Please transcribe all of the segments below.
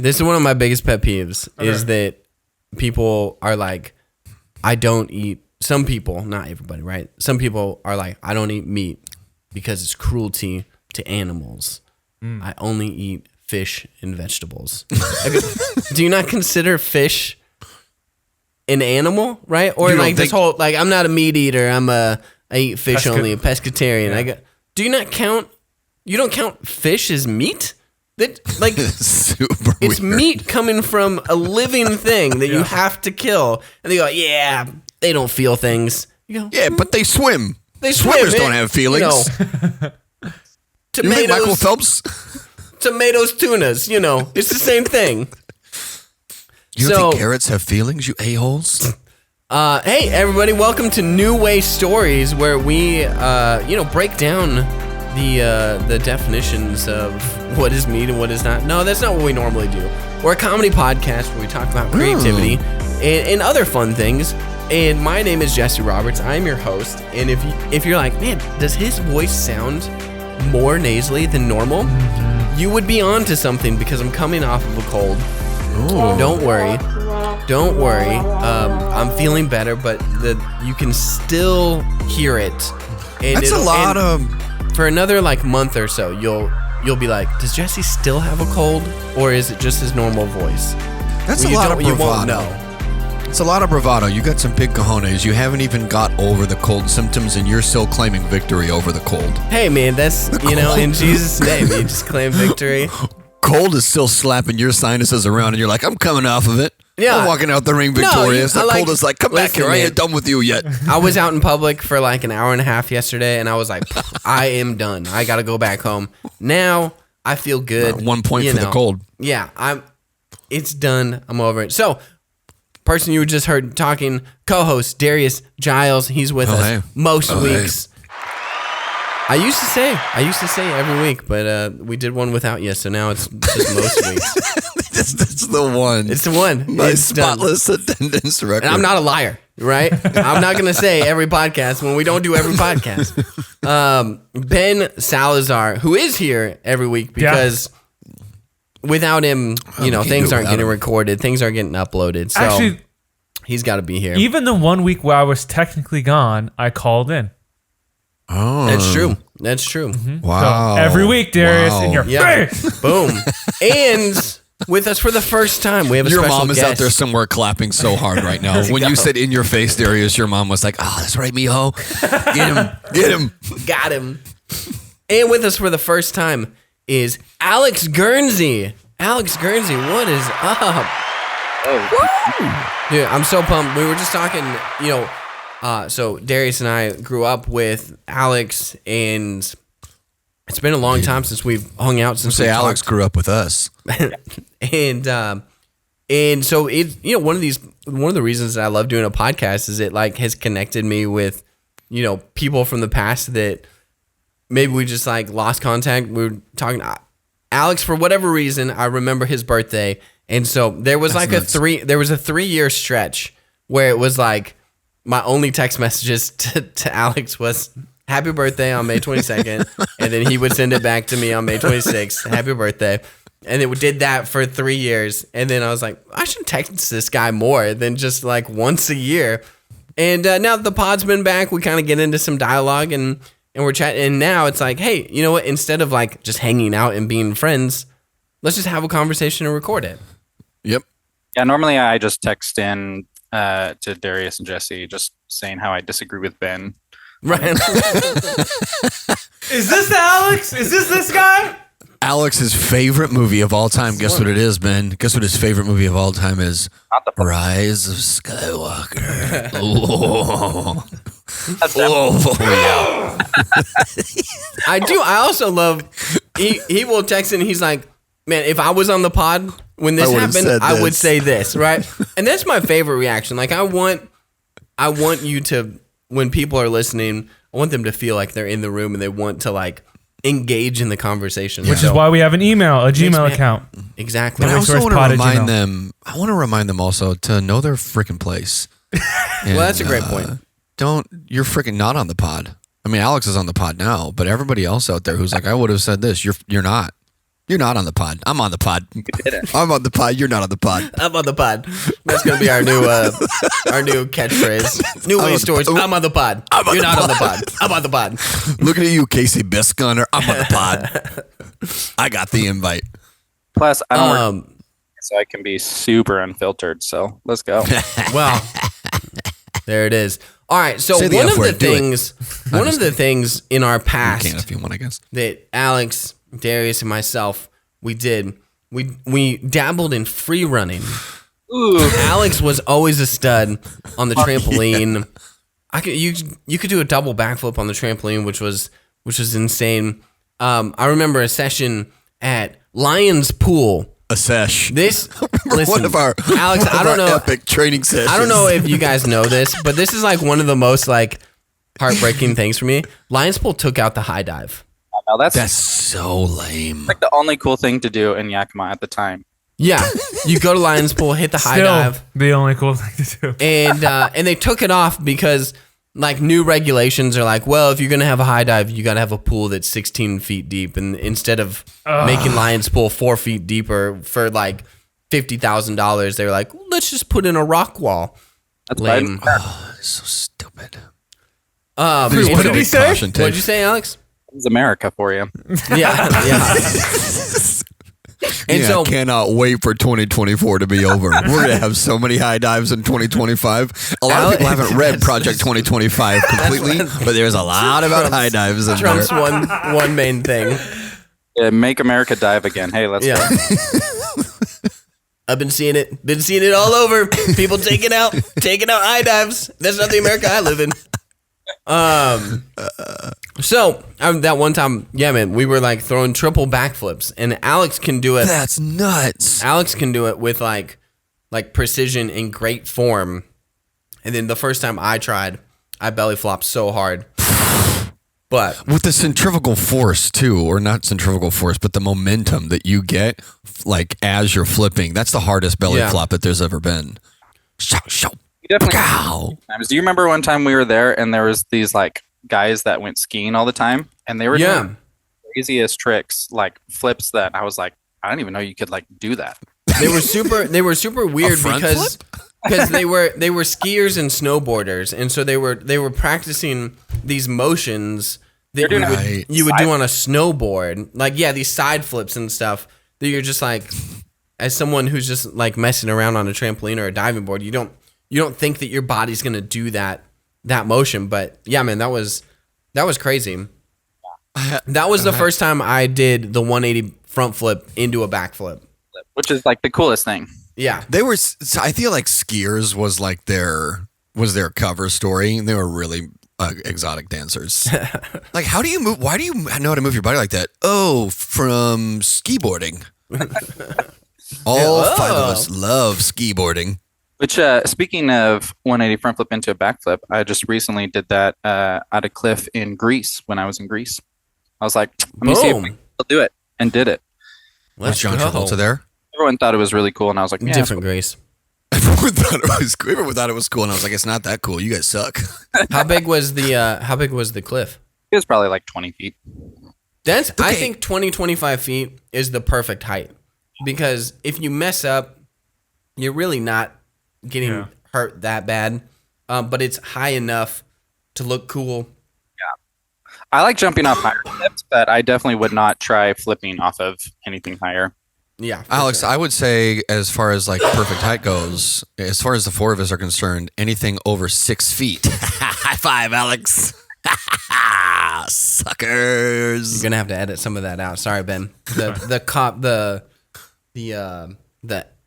This is one of my biggest pet peeves is that people are like, I don't eat. Some people, not everybody, right? Some people are like, I don't eat meat because it's cruelty to animals. I only eat fish and vegetables. Do you not consider fish an animal, right? Or like this whole, like, I'm not a meat eater. I eat fish only, a pescatarian. Yeah. Do you not count, you don't count fish as meat? That, like, super it's weird. meat coming from a living thing that you have to kill. And they go, yeah, they don't feel things. You go, yeah, but they swim. Swimmers don't have feelings. Tomatoes, you Michael Phelps? Tomatoes, tunas, it's the same thing. You don't think carrots have feelings, you a-holes? Hey, everybody, welcome to NewWayStories, where we, break down the definitions of what is meat and what is not. No, that's not what we normally do. We're a comedy podcast where we talk about creativity and other fun things. And my name is Jesse Roberts. I'm your host. And if you're like, man, does his voice sound more nasally than normal? You would be on to something because I'm coming off of a cold. Ooh. Don't worry. I'm feeling better, but you can still hear it. And that's a lot of... For another month or so, you'll be like, does Jesse still have a cold, or is it just his normal voice? That's a lot of bravado. You won't know. It's a lot of bravado. You got some big cojones. You haven't even got over the cold symptoms, and you're still claiming victory over the cold. Hey, man, that's, in Jesus' name, you just claim victory. Cold is still slapping your sinuses around, and you're like, I'm coming off of it. Yeah. I'm walking out the ring victorious. The cold is like, come back here. I ain't done with you yet. I was out in public for like an hour and a half yesterday, and I was like, I am done. I got to go back home. Now, I feel good. 1 point for the cold. Yeah, it's done. I'm over it. So, person you just heard talking, co-host Darius Giles. He's with us most weeks. Hey. I used to say every week, but we did one without you, so now it's just most weeks. That's the one. It's the one. My spotless attendance record. And I'm not a liar, right? I'm not going to say every podcast when we don't do every podcast. Ben Salazar, who is here every week because without him, things aren't getting recorded. Things aren't getting uploaded. So actually, he's got to be here. Even the 1 week where I was technically gone, I called in. Oh, That's true. Mm-hmm. Wow. So every week, Darius, in your face. Boom. And with us for the first time, we have a special guest. Your mom is out there somewhere clapping so hard right now. When you said in your face, Darius, your mom was like, that's right, mijo. Get him. Got him. And with us for the first time is Alex Guernsey. Alex Guernsey, what is up? Dude, I'm so pumped. We were just talking, so Darius and I grew up with Alex, and it's been a long time since we've hung out. Since Alex grew up with us, and so it one of the reasons that I love doing a podcast is it has connected me with people from the past that maybe we just lost contact. We were talking Alex for whatever reason. I remember his birthday, and so there was a 3-year stretch where it was my only text messages to Alex was happy birthday on May 22nd. And then he would send it back to me on May 26th. Happy birthday. And it did that for 3 years. And then I was like, I should text this guy more than just once a year. And now that the pod's been back, we kind of get into some dialogue and we're chatting. And now it's hey, you know what? Instead of just hanging out and being friends, let's just have a conversation and record it. Yep. Yeah, normally I just text in to Darius and Jesse, just saying how I disagree with Ben. Right. Is this Alex? Is this guy? Alex's favorite movie of all time. Guess what it is, Ben? Guess what his favorite movie of all time is? Rise of Skywalker. Oh. Yeah. I do. I also love. He will text and he's like, man, if I was on the pod when this happened, I would say this, right? And that's my favorite reaction. I want you to, when people are listening, I want them to feel like they're in the room and they want to engage in the conversation. Which is why we have an email, a Gmail account. Exactly. But I also want to remind them. I want to remind them also to know their freaking place. Well, that's a great point. You're freaking not on the pod. I mean, Alex is on the pod now, but everybody else out there who's I would have said this. You're not. You're not on the pod. I'm on the pod. You did it. I'm on the pod. You're not on the pod. I'm on the pod. That's gonna be our new catchphrase. New Way Stories. I'm on the pod. You're not on the pod. I'm on the pod. Looking at you, Casey Biscunner. I'm on the pod. I got the invite. Plus, I don't work, so I can be super unfiltered. So let's go. Well, there it is. All right. So Say the one F of the word, do it. things in our You past can if you want, I guess. that Alex, Darius, and myself we dabbled in free running. Ooh. Alex was always a stud on the trampoline. You could do a double backflip on the trampoline, which was insane. I remember a session at Lions Pool. A sesh. Listen, one of our Alex, I don't know. Epic training sessions. I don't know if you guys know this, but this is like one of the most like heartbreaking things for me. Lions Pool took out the high dive. Now That's so lame. like the only cool thing to do in Yakima at the time. Yeah, you go to Lions Pool, hit the high Still dive, the only cool thing to do. and they took it off because like new regulations are like, well, if you're gonna have a high dive, you gotta have a pool that's 16 feet deep, and instead of making Lions Pool 4 feet deeper for like $50,000, they were like, well, let's just put in a rock wall. That's Lame. Oh, so stupid. What did he say? What'd you say, Alex? It's America for you. Yeah. And Yeah, so cannot wait for 2024 to be over. We're going to have so many high dives in 2025. A lot of people haven't read Project 2025 completely, but there's a lot about high dives in there. Trump's one main thing. Yeah, make America dive again. Hey, let's go. I've been seeing it all over. People taking out high dives. That's not the America I live in. So that one time, yeah, man, we were like throwing triple backflips, and Alex can do it. That's nuts. Alex can do it with like precision and great form. And then the first time I tried, I belly flopped so hard. But with the centrifugal force too, or not centrifugal force, but the momentum that you get, like as you're flipping, that's the hardest belly flop that there's ever been. You definitely. Do you remember one time we were there and there was these like guys that went skiing all the time, and they were doing the craziest tricks, like flips that I was like, I don't even know you could like do that. They were super weird because they were skiers and snowboarders, and so they were practicing these motions that you would do on a snowboard, like these side flips and stuff that you're just like, as someone who's just like messing around on a trampoline or a diving board, you don't think that your body's gonna do that motion. But yeah, man, that was crazy. That was the first time I did the 180 front flip into a back flip, which is like the coolest thing. Yeah, I feel like skiers was like their cover story. They were really exotic dancers. Like, how do you move? Why do you know how to move your body like that? Oh, from skiboarding. All five of us love skiboarding. Which, speaking of 180 front flip into a back flip, I just recently did that at a cliff in Greece when I was in Greece. I was like, let me see if I'll do it, and did it. Was John Travolta there? Everyone thought it was really cool, and I was like, yeah, different Greece. Everyone thought it was cool, and I was like, it's not that cool. You guys suck. How big was the cliff? It was probably like 20 feet. I think 25 feet is the perfect height, because if you mess up, you're really not getting hurt that bad, but it's high enough to look cool. Yeah, I like jumping off higher cliffs, but I definitely would not try flipping off of anything higher. Yeah, Alex, I would say as far as like perfect height goes, as far as the four of us are concerned, anything over 6 feet. High five, Alex. Suckers. You're gonna have to edit some of that out. Sorry, Ben. The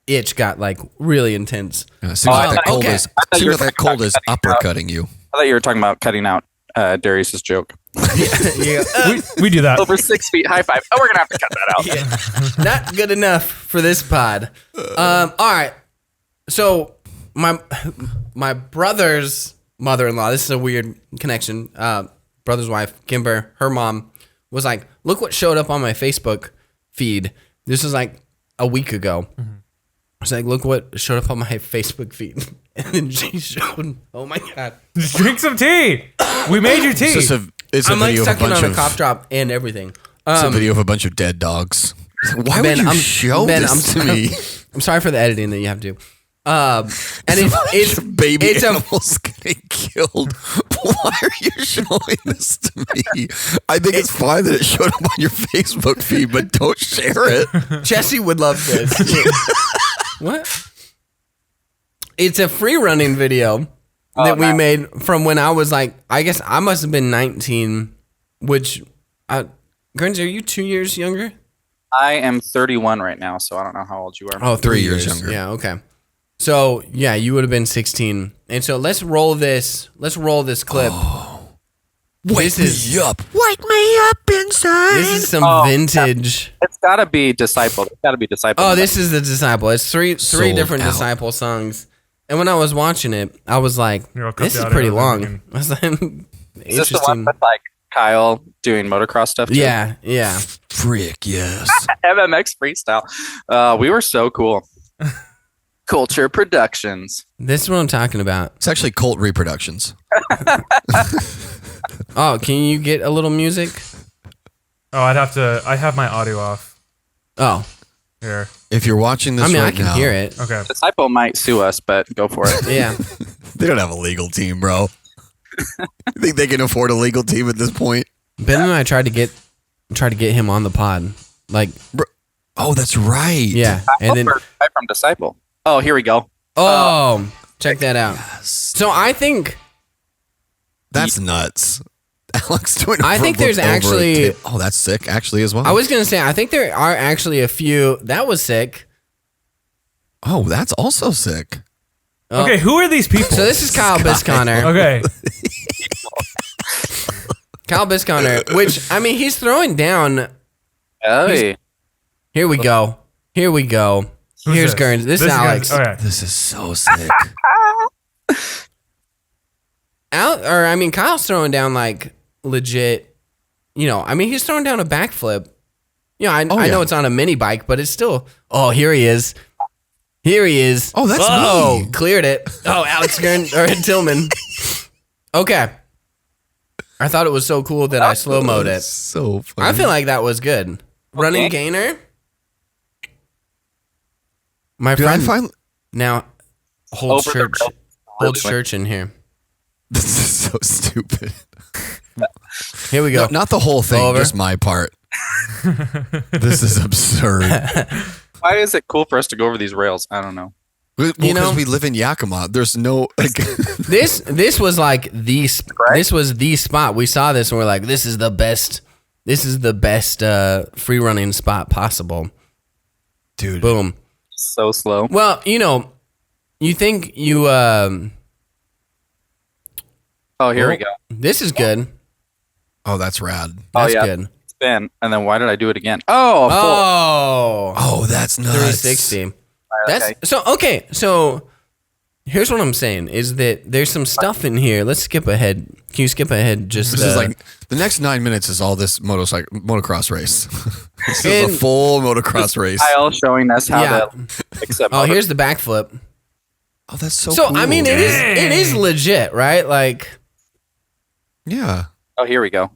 itch got like really intense. Seems like that cold is uppercutting you. I thought you were talking about cutting out Darius's joke. We do that. Over 6 feet, high five. Oh, we're gonna have to cut that out. Yeah. Not good enough for this pod. All right. So my brother's mother-in-law. This is a weird connection. Brother's wife, Kimber. Her mom was like, "Look what showed up on my Facebook feed." This was like a week ago. Mm-hmm. I was like, "Look what showed up on my Facebook feed," and then she showed. Oh my god! Just drink some tea. We made you tea. It's a I'm like video sucking of a bunch on a of cough drop and everything. It's a video of a bunch of dead dogs. Why would you show this to me? I'm sorry for the editing that you have to do. And it's baby animals getting killed. Why are you showing this to me? I think it's fine that it showed up on your Facebook feed, but don't share it. Jesse would love this. What? It's a free running video that we made from when I was like, I guess I must have been 19, which, Guernsey, are you 2 years younger? I am 31 right now, so I don't know how old you are. Oh, 3 years younger. Yeah, okay. So, yeah, you would have been 16. And so let's roll this clip. Wake me up inside. This is some vintage. It's got to be Disciple. It's got to be Disciple. Oh, this is the Disciple. It's three different out. Disciple songs. And when I was watching it, I was like, this is pretty long. I was like, Is this the one with like Kyle doing motocross stuff too? Yeah. Frick, yes. MMX freestyle. We were so cool. Culture Productions. This is what I'm talking about. It's actually Cult Reproductions. Oh, can you get a little music? Oh, I have my audio off. Oh. Here. If you're watching this I can hear it. Okay. Disciple might sue us, but go for it. Yeah. They don't have a legal team, bro. You think they can afford a legal team at this point? Ben and I tried to get him on the pod. Like, oh, that's right. yeah. And then from Disciple. Oh, here we go. Check that out. So I think that's nuts. Alex doing a I think front there's flip over a actually tape. Oh, that's sick actually as well. I was going to say I think there are actually a few that was sick. Oh, that's also sick. Oh. Okay, who are these people? So this is Kyle Bisconner. Okay. Kyle Bisconner, which I mean he's throwing down. Hey. Here we go. Who's Here's this? Guernsey. This is Alex. Okay. This is so sick. Kyle's throwing down like legit. You know, I mean he's throwing down a backflip. You know, I know it's on a mini bike, but it's still. Oh, here he is. Oh, that's me. Cleared it. Oh, Alex Tillman. Okay. I thought it was so cool that I slow-moed it. So funny. I feel like that was good. Running gainer. My friend now holds church in here. This is so stupid. Here we go. No, not the whole thing, just my part. This is absurd. Why is it cool for us to go over these rails? I don't know. Well, because we live in Yakima. There's no this was like this was the spot. We saw this and we're like, this is the best free running spot possible. Dude. Boom. So slow. Well, you know, you think you Oh, here we go. This is good. Oh, that's rad. That's good. Spin, and then why did I do it again? Oh, Oh, that's nuts. 360. That's okay. So here's what I'm saying is that there's some stuff in here. Let's skip ahead. Can you skip ahead? Just this is like the next 9 minutes is all this motocross race. This is a full motocross race. Kyle showing us how to accept. Oh, here's the backflip. Oh, that's so So cool. I mean, it is legit, right? Like, yeah. Oh, here we go.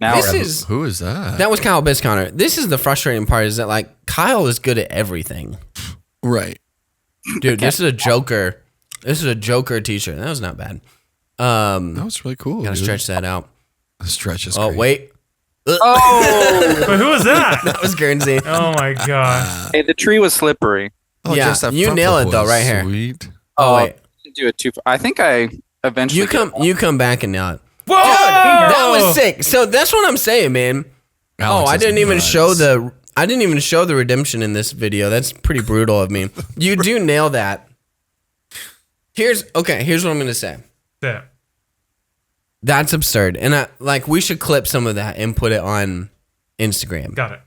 Now Who is that? That was Kyle Bisconner. This is the frustrating part is that like Kyle is good at everything. Right. Dude, this is a Joker. This is a Joker t-shirt. That was not bad. That was really cool. Gotta stretch that out. The stretch is Oh, great. wait. Oh, But who was that? That was Guernsey. Oh my god. hey, the tree was slippery. Oh, Yeah, just that you front nail flip it, though, was right here. Sweet. Oh, wait. Didn't do it too. I think I eventually. You come back and nail it. Whoa! That was sick. So that's what I'm saying, man. Alex I is didn't even nuts. show the redemption in this video. That's pretty brutal of me. You do nail that. Here's what I'm gonna say. Yeah. That's absurd. And we should clip some of that and put it on Instagram. Got it.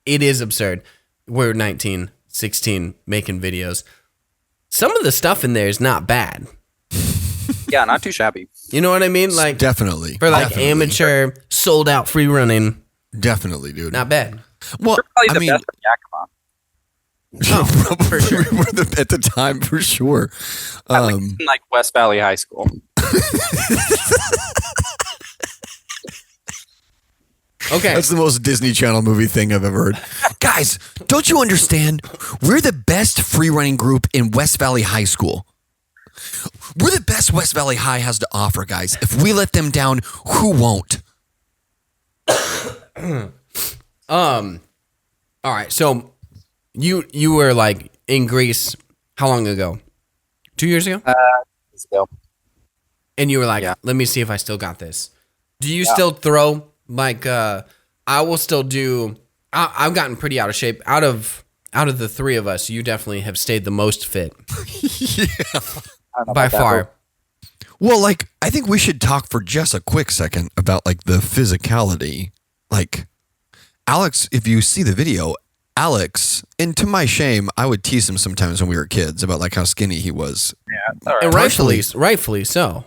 It is absurd. We're 19, 16 making videos. Some of the stuff in there is not bad. Yeah, not too shabby. You know what I mean? Like Definitely. for like Definitely. amateur, sold out free running, Definitely, dude. not bad. Well, Probably the best of Yakima. For sure. At the time, for sure. At least in like West Valley High School. Okay. That's the most Disney Channel movie thing I've ever heard. Guys, don't you understand? We're the best free running group in West Valley High School. We're the best West Valley High has to offer, guys. If we let them down, who won't? All right. So you were like in Greece how long ago? 2 years ago? Let's go. And you were like, let me see if I still got this. Do you still throw like I will still do I've gotten pretty out of shape. Out of the three of us, you definitely have stayed the most fit. By far. Well, like, I think we should talk for just a quick second about like the physicality. Like, Alex, if you see the video, Alex, and to my shame, I would tease him sometimes when we were kids about like how skinny he was. Yeah, all right. And rightfully so.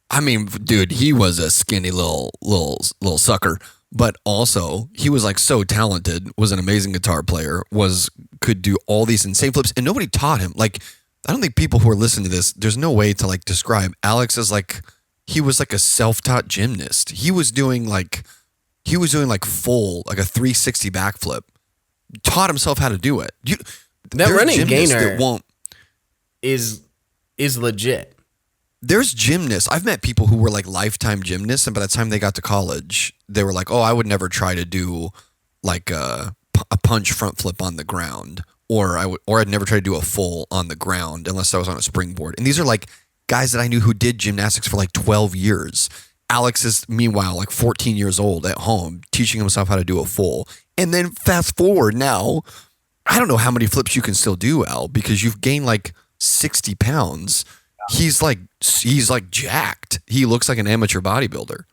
I mean, dude, he was a skinny little sucker, but also he was like so talented, was an amazing guitar player, could do all these insane flips, and nobody taught him. Like, I don't think people who are listening to this, there's no way to like describe Alex as like, he was like a self-taught gymnast. He was doing like full, like a 360 backflip, taught himself how to do it. That running gainer is legit. There's gymnasts. I've met people who were like lifetime gymnasts, and by the time they got to college, they were like, oh, I would never try to do like a punch front flip on the ground. Or I'd never try to do a full on the ground unless I was on a springboard. And these are like guys that I knew who did gymnastics for like 12 years. Alex is meanwhile like 14 years old at home teaching himself how to do a full. And then fast forward now, I don't know how many flips you can still do, Al, because you've gained like 60 pounds. He's like jacked. He looks like an amateur bodybuilder.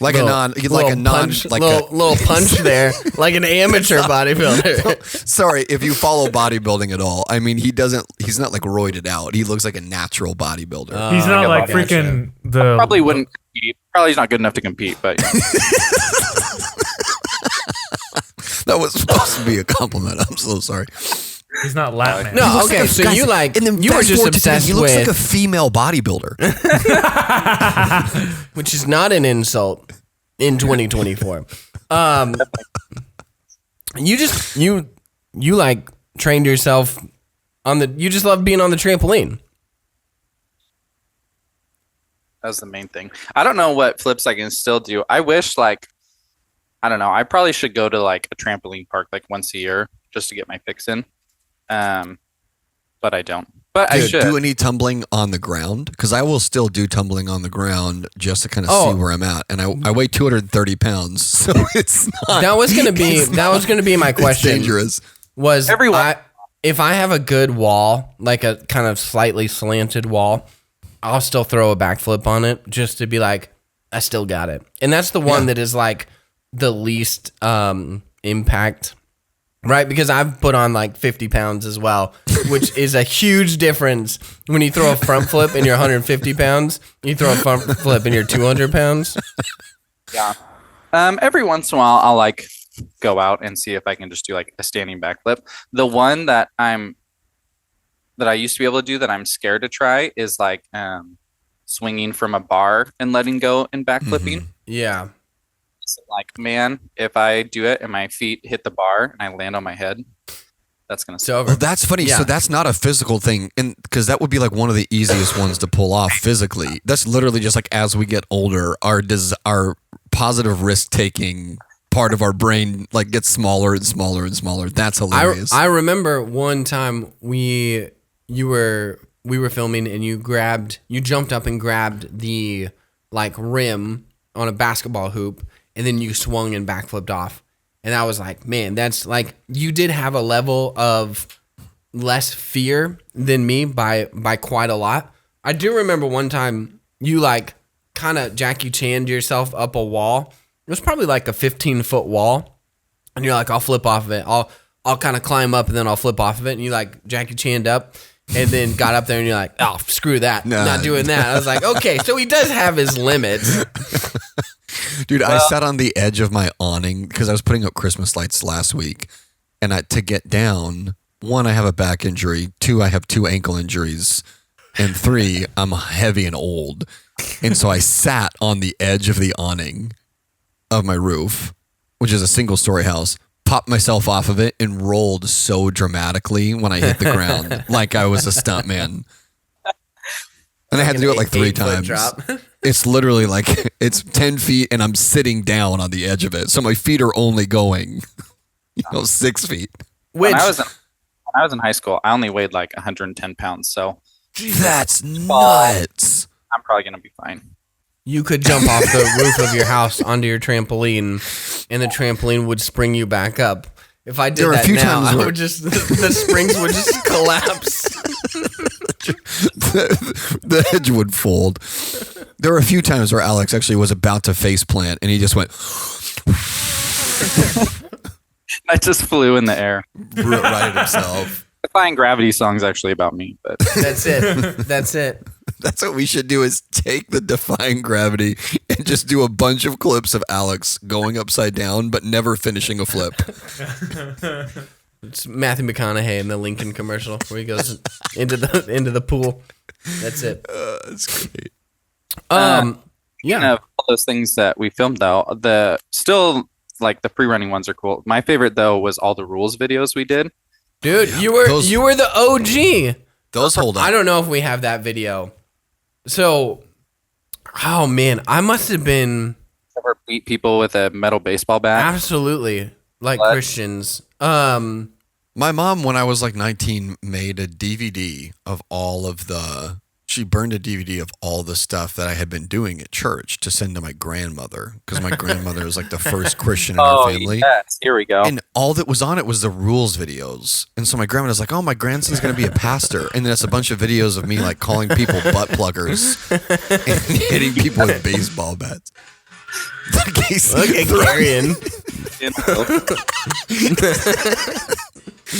Like little punch there, like an amateur bodybuilder. Sorry, if you follow bodybuilding at all, I mean, he's not like roided out. He looks like a natural bodybuilder. He's not like freaking the. Probably wouldn't compete. Probably he's not good enough to compete, but. That was supposed to be a compliment. I'm so sorry. He's not Latin. No, okay. So guys, you like, and then you were just obsessed he looks like a female bodybuilder. Which is not an insult in 2024. You like trained yourself you just love being on the trampoline. That's the main thing. I don't know what flips I can still do. I wish I don't know. I probably should go to like a trampoline park like once a year just to get my fix in. But I don't. But Dude, I should. Do any tumbling on the ground? Because I will still do tumbling on the ground just to kind of see where I'm at. And I weigh 230 pounds, so it's not. That was gonna be my question. It's dangerous. If I have a good wall, like a kind of slightly slanted wall, I'll still throw a backflip on it just to be like, I still got it. And that's the one that is like the least impact. Right, because I've put on like 50 pounds as well, which is a huge difference when you throw a front flip and you're 150 pounds, you throw a front flip and you're 200 pounds. Yeah. Every once in a while, I'll like go out and see if I can just do like a standing backflip. The one that I used to be able to do that I'm scared to try is like swinging from a bar and letting go and backflipping. Mm-hmm. Yeah. Like, man, if I do it and my feet hit the bar and I land on my head, that's gonna suck. Well, that's funny. Yeah. So that's not a physical thing, and because that would be like one of the easiest ones to pull off physically. That's literally just like as we get older, our positive risk taking part of our brain like gets smaller and smaller and smaller. That's hilarious. I remember one time we were filming and you jumped up and grabbed the like rim on a basketball hoop. And then you swung and backflipped off. And I was like, man, that's like, you did have a level of less fear than me by quite a lot. I do remember one time you like kind of Jackie Chan'd yourself up a wall. It was probably like a 15-foot wall. And you're like, I'll flip off of it. I'll kind of climb up and then I'll flip off of it. And you like Jackie Chan'd up and then got up there and you're like, oh, screw that. Not doing that. I was like, okay, so he does have his limits. Dude, I sat on the edge of my awning because I was putting up Christmas lights last week. And to get down, 1, I have a back injury. 2, I have 2 ankle injuries. And 3, I'm heavy and old. And so I sat on the edge of the awning of my roof, which is a single story house, popped myself off of it and rolled so dramatically when I hit the ground, like I was a stuntman. And I had to do it like 3 times. Drop. It's literally like it's 10 feet and I'm sitting down on the edge of it. So my feet are only going, 6 feet. When I was in high school, I only weighed like 110 pounds. So that's nuts. I'm probably going to be fine. You could jump off the roof of your house onto your trampoline, and the trampoline would spring you back up. If I did that now, I would just the springs would just collapse. The edge would fold. There were a few times where Alex actually was about to face plant, and he just went. I just flew in the air. Right at himself. Defying Gravity song's actually about me, but That's it. That's it. That's what we should do is take the Defying Gravity and just do a bunch of clips of Alex going upside down but never finishing a flip. It's Matthew McConaughey in the Lincoln commercial where he goes into the pool. That's it. That's great. Yeah. all those things that we filmed though, the pre-running ones are cool. My favorite though was all the rules videos we did. Dude, you were the OG. Those hold up. I don't know if we have that video. So, oh man, I must have been Ever beat people with a metal baseball bat? absolutely like What? Christians. My mom, when I was like 19, made a DVD of she burned a DVD of all the stuff that I had been doing at church to send to my grandmother, because my grandmother is like the first Christian in our family. Yes, here we go. And all that was on it was the rules videos. And so my grandmother's like, oh, my grandson's going to be a pastor. And then it's a bunch of videos of me like calling people butt pluggers and hitting people with baseball bats. Look at Carrion.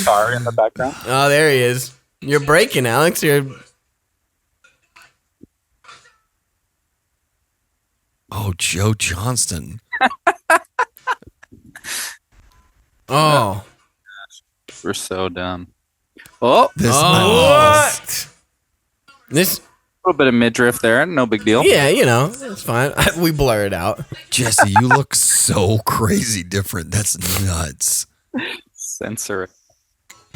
Car in the background. Oh, there he is. You're breaking, Alex. Oh, Joe Johnston. Oh. We're so dumb. Oh, What? This. a little bit of midriff there. No big deal. Yeah, it's fine. We blur it out. Jesse, you look so crazy different. That's nuts. Censor it.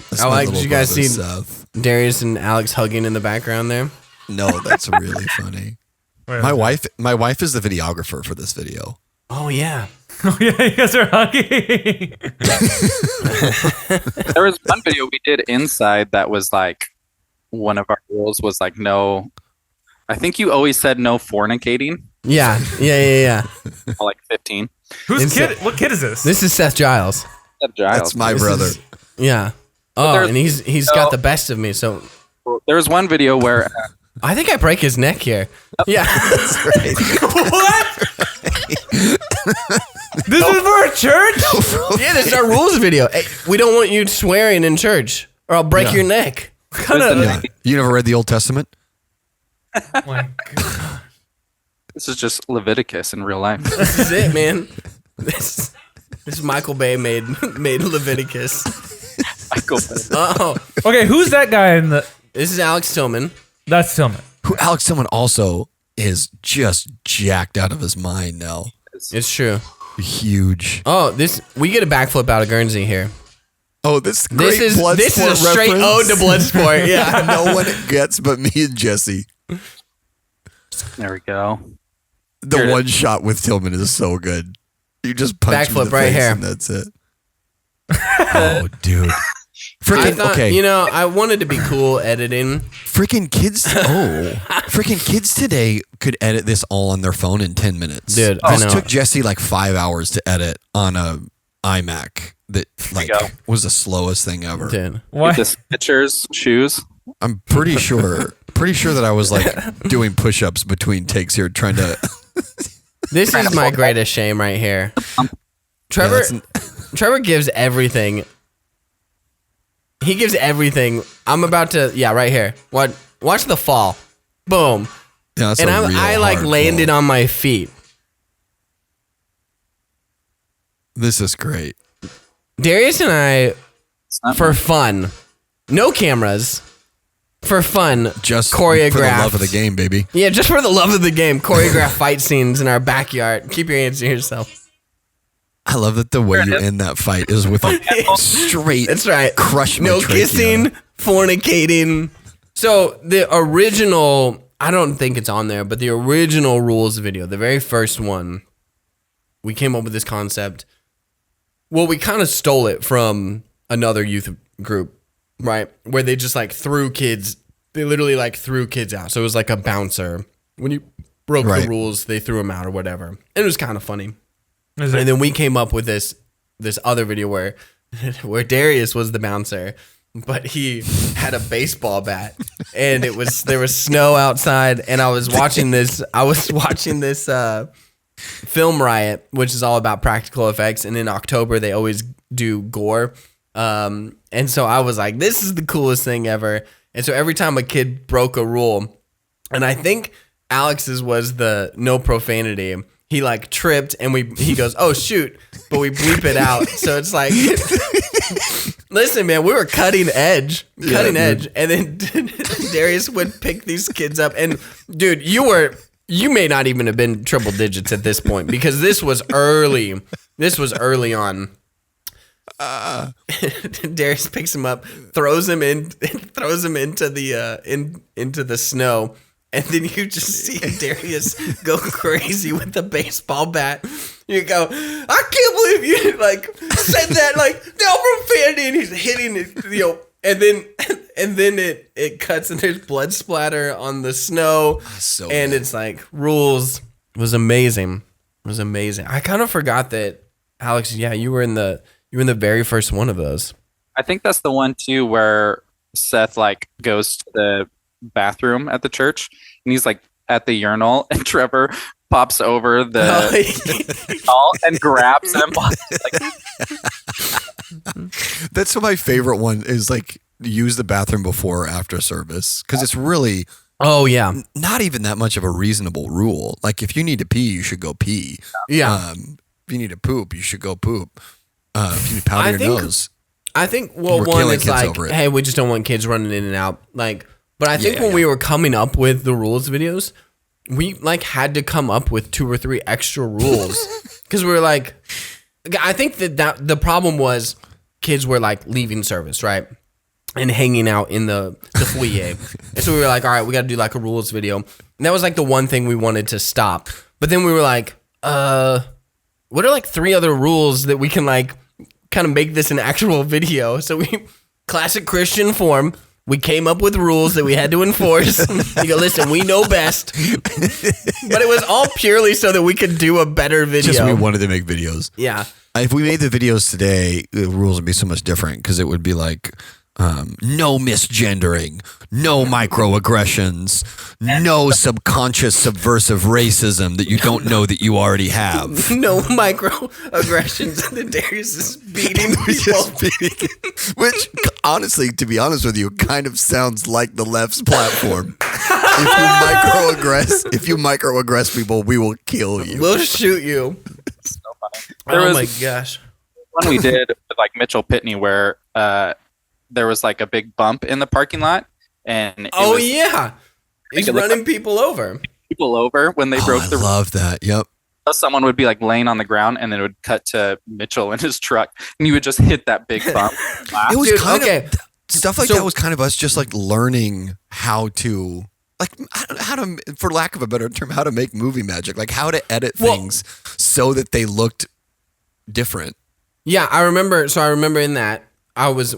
That's I my like. Did little you guys brother, see Seth. Darius and Alex hugging in the background there? No, that's really funny. Wait, My wife is the videographer for this video. Oh yeah. Oh yeah, you guys are hugging. There was one video we did inside that was like one of our rules was like no. I think you always said no fornicating. Yeah. Like 15. Whose kid? What kid is this? This is Seth Giles. That's my brother. Yeah. Oh, there's- and he's got the best of me. So There was one video where I think I break his neck here. Yeah. What? This is for a church? Yeah, this is our rules video. Hey, we don't want you swearing in church, or I'll break your neck. Yeah. You never read the Old Testament? Oh my God. this is just Leviticus in real life. This is it, man. This Michael Bay made Leviticus. Michael Bay. Oh, Okay, who's that guy in the? this is Alex Tillman. That's Tillman. Who Alex Tillman also is just jacked out of his mind now. It's true. Huge. Oh, we get a backflip out of Guernsey here. Oh, this is a straight ode to Bloodsport. Yeah. No one gets but me and Jesse. There we go. The one shot with Tillman is so good. You just punch him in Backflip the right face here. and that's it. Oh, dude. I Freaking thought, okay. I wanted to be cool editing. Freaking kids today could edit this all on their phone in 10 minutes. Dude, I This know. took Jesse like 5 hours to edit on a iMac that like go. was the slowest thing ever. Dude. What? The Skechers shoes. I'm pretty sure that I was like doing push-ups between takes here trying to This is my greatest shame right here. Trevor Trevor gives everything. He gives everything. I'm about to right here. Watch the fall. Boom. Yeah, that's And a real I like hard landed ball. on my feet. This is great. Darius and I, It's not for fun, no cameras, for fun, Just choreographed. for the love of the game, baby. Yeah, just for the love of the game, choreograph fight scenes in our backyard. Keep your hands to yourself. I love that the way you end that fight is with a straight. That's right. Crush my no trachea. Kissing, fornicating. So the original, I don't think it's on there, but the original rules video, the very first one, we came up with this concept. Well, we kind of stole it from another youth group, right? Where they just like threw kids. They literally like threw kids out. So it was like a bouncer. When you broke the rules, they threw them out or whatever. And it was kind of funny. And then we came up with this other video where Darius was the bouncer, but he had a baseball bat, and there was snow outside, and I was watching this film riot, which is all about practical effects, and in October they always do gore. And so I was like, this is the coolest thing ever. And so every time a kid broke a rule, and I think Alex's was the no profanity, he like tripped and he goes, oh shoot, but we bleep it out. So it's like, listen, man, we were cutting edge. And then Darius would pick these kids up, and dude, you may not even have been triple digits at this point, because this was early. This was early on. Darius picks him up, throws him into the snow. And then you just see Darius go crazy with the baseball bat. You go, I can't believe you like said that, like no profanity, and he's hitting it, and then it cuts and there's blood splatter on the snow, and it's like rules. It was amazing. I kind of forgot that, Alex. Yeah, you were in the very first one of those. I think that's the one too where Seth like goes to the bathroom at the church, and he's like at the urinal, and Trevor pops over the stall and grabs him. That's my favorite one, is like use the bathroom before or after service, because it's really not even that much of a reasonable rule. Like if you need to pee, you should go pee. If you need to poop, you should go poop. If you need to powder your nose. I think one is like, hey, we just don't want kids running in and out, like. But I think when we were coming up with the rules videos, we like had to come up with 2 or 3 extra rules, because we were like, I think that the problem was kids were like leaving service, right, and hanging out in the foyer, and so we were like, all right, we got to do like a rules video, and that was like the one thing we wanted to stop. But then we were like, what are like 3 other rules that we can like kind of make this an actual video? So we classic Christian form. We came up with rules that we had to enforce. You go, listen, we know best. But it was all purely so that we could do a better video. Just we wanted to make videos. Yeah. If we made the videos today, the rules would be so much different, because it would be like, no misgendering, no microaggressions, no subconscious subversive racism that you don't know that you already have. No microaggressions. And then Darius is beating people. Which, honestly, to be honest with you, kind of sounds like the left's platform. If you microaggress people, we will kill you. We'll shoot you. So funny. My gosh. One we did with like Mitchell Pitney where there was like a big bump in the parking lot, and he's running people over when they broke the. I love that. Yep. Someone would be like laying on the ground, and then it would cut to Mitchell in his truck, and you would just hit that big bump. It was stuff like that was kind of us just like learning how to, like, how to, for lack of a better term, how to make movie magic, like how to edit things so that they looked different. Yeah, I remember. So I remember in that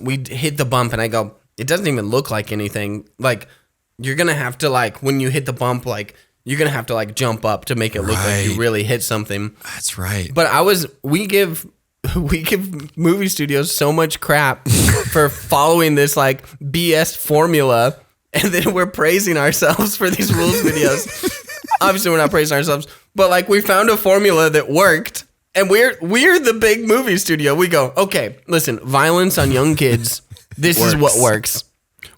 we hit the bump, and I go, it doesn't even look like anything. Like you're gonna have to like when you hit the bump, like you're gonna have to like jump up to make it look like you really hit something. That's right. But we give movie studios so much crap for following this like BS formula, and then we're praising ourselves for these rules videos. Obviously, we're not praising ourselves, but like we found a formula that worked. And we're the big movie studio. We go, okay, listen, violence on young kids, this is what works.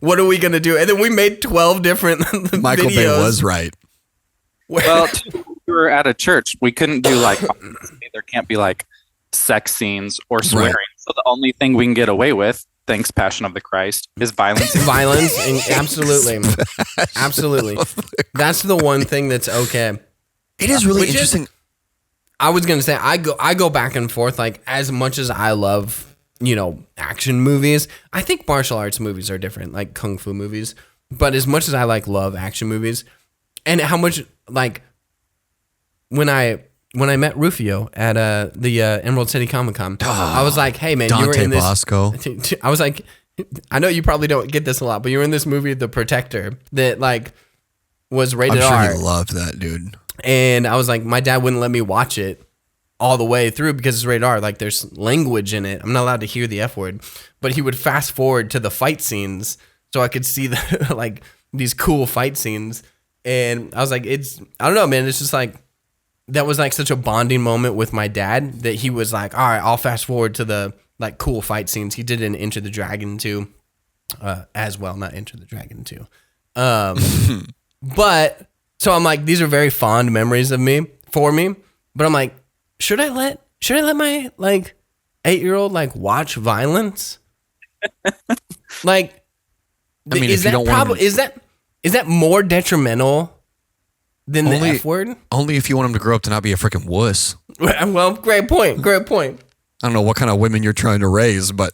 What are we going to do? And then we made 12 different Michael videos. Bay was right. Well, we were at a church. We couldn't do like, there can't be like sex scenes or swearing. Right. So the only thing we can get away with, thanks Passion of the Christ, is violence. Absolutely. Absolutely. That's the one thing that's okay. It is really interesting. I was gonna say I go back and forth. Like as much as I love, action movies, I think martial arts movies are different, like kung fu movies. But as much as I love action movies, and how much like when I met Rufio at the Emerald City Comic Con, I was like, hey man, you were in this. Bosco. I was like, I know you probably don't get this a lot, but you were in this movie, The Protector, that was rated R. I'm sure he loved that, dude. And I was like, my dad wouldn't let me watch it all the way through because it's rated R. Like there's language in it. I'm not allowed to hear the F word. But he would fast forward to the fight scenes so I could see the these cool fight scenes. And I was like, I don't know, man. It's just like, that was such a bonding moment with my dad that he was like, all right, I'll fast forward to the cool fight scenes. He did in Enter the Dragon 2 as well, not Enter the Dragon 2. But so I'm like, these are very fond memories for me. But I'm like, should I let my 8-year-old watch violence? Is that more detrimental than the F word? Only if you want him to grow up to not be a freaking wuss. Well, great point. I don't know what kind of women you're trying to raise, but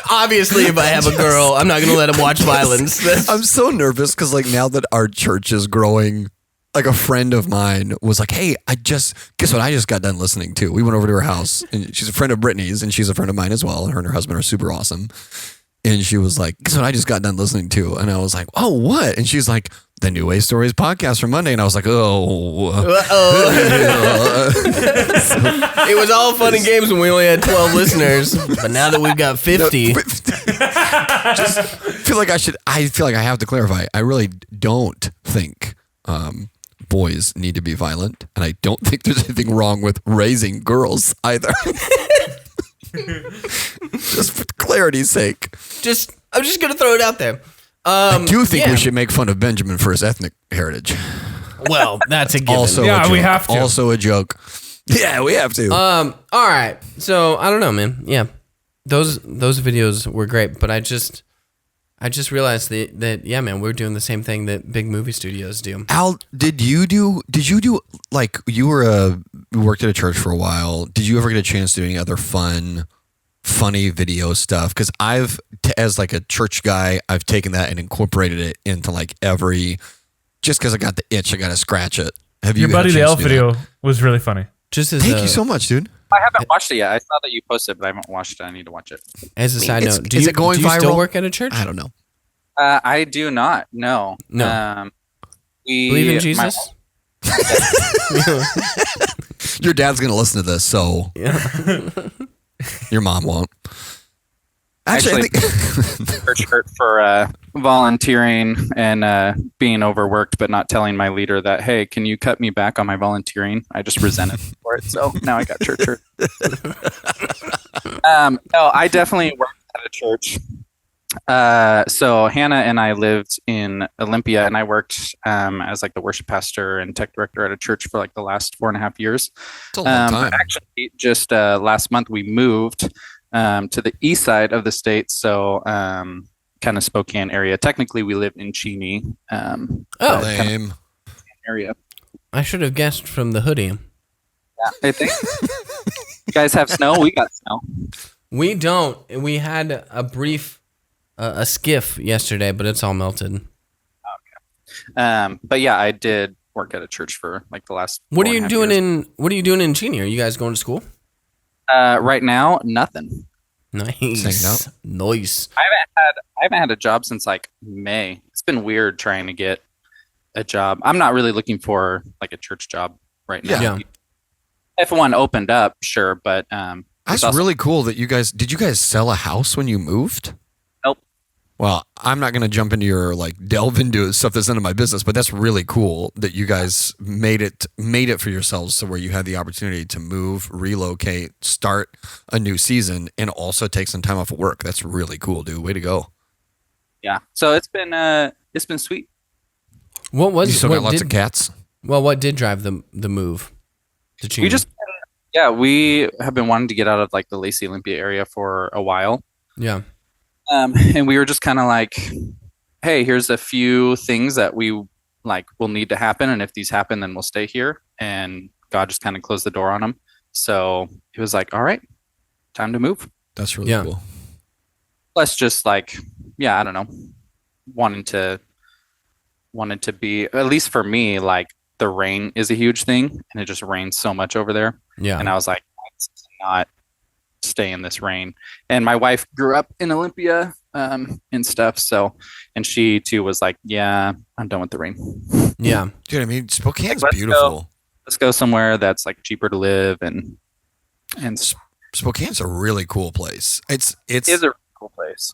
obviously, if I have a girl, I'm not going to let him watch violence. I'm so nervous because now that our church is growing, a friend of mine was like, hey, guess what I just got done listening to? We went over to her house, and she's a friend of Brittany's, and she's a friend of mine as well. Her and her husband are super awesome. And she was like, guess what I just got done listening to? And I was like, oh, what? And she's like, the New Way Stories podcast from Monday. And I was like, oh. It was all fun and games when we only had 12 listeners. But now that we've got 50. Just feel like I have to clarify. I really don't think boys need to be violent. And I don't think there's anything wrong with raising girls either. Just for clarity's sake. I'm just going to throw it out there. I do think we should make fun of Benjamin for his ethnic heritage. Well, that's a given. Also we have to. Also a joke. Yeah, we have to. All right. So I don't know, man. Yeah, those videos were great, but I just realized that yeah, man, we're doing the same thing that big movie studios do. Al, did you do you worked at a church for a while? Did you ever get a chance to do any other funny video stuff? Because as a church guy, I've taken that and incorporated it into every, just because I got the itch, I got to scratch it. Have you? Your Buddy the Elf video was really funny. Thank you so much, dude. I haven't watched it yet. I saw that you posted, but I haven't watched it. I need to watch it. As a side note, is it going do you viral? Still work at a church? I don't know. I do not. No. Believe in Jesus? Your dad's going to listen to this, so your mom won't. Actually, I think church hurt for volunteering and being overworked, but not telling my leader that, hey, can you cut me back on my volunteering? I just resented for it, so now I got church hurt. No, I definitely worked at a church. So Hannah and I lived in Olympia, and I worked as the worship pastor and tech director at a church for the last 4.5 years. It's a long time. Actually, just last month we moved to the east side of the state, so kind of Spokane area. Technically, we live in Cheney. Lame area. I should have guessed from the hoodie. Yeah, I think. You guys have snow? We got snow. We don't. We had a brief a skiff yesterday, but it's all melted. Okay. But yeah, I did work at a church for the last. What are you doing in Cheney? Are you guys going to school? Right now, nothing. Nice. Nice. I haven't had a job since May. It's been weird trying to get a job. I'm not really looking for a church job right now. Yeah. If one opened up, sure, but that's really cool that you guys sell a house when you moved? Nope. Well, I'm not going to jump into your delve into stuff that's none of my business, but that's really cool that you guys made it for yourselves so where you had the opportunity to move, relocate, start a new season, and also take some time off of work. That's really cool, dude. Way to go. Yeah. So it's been sweet. What was you still got lots of cats? Well, what did drive the move to Cheney? We have been wanting to get out of the Lacey Olympia area for a while. Yeah. And we were just kind of hey, here's a few things that we will need to happen, and if these happen, then we'll stay here. And God just kind of closed the door on him. So he was like, all right, time to move. That's really cool. Plus just like, yeah, I don't know, wanted to be, at least for me, like the rain is a huge thing, and it just rains so much over there. Yeah. And I was like, let's not stay in this rain. And my wife grew up in Olympia and stuff. So, and she too was like, yeah, I'm done with the rain. Yeah. Dude, I mean, Spokane's beautiful. Let's go somewhere that's like cheaper to live and Spokane's a really cool place. It is a really cool place.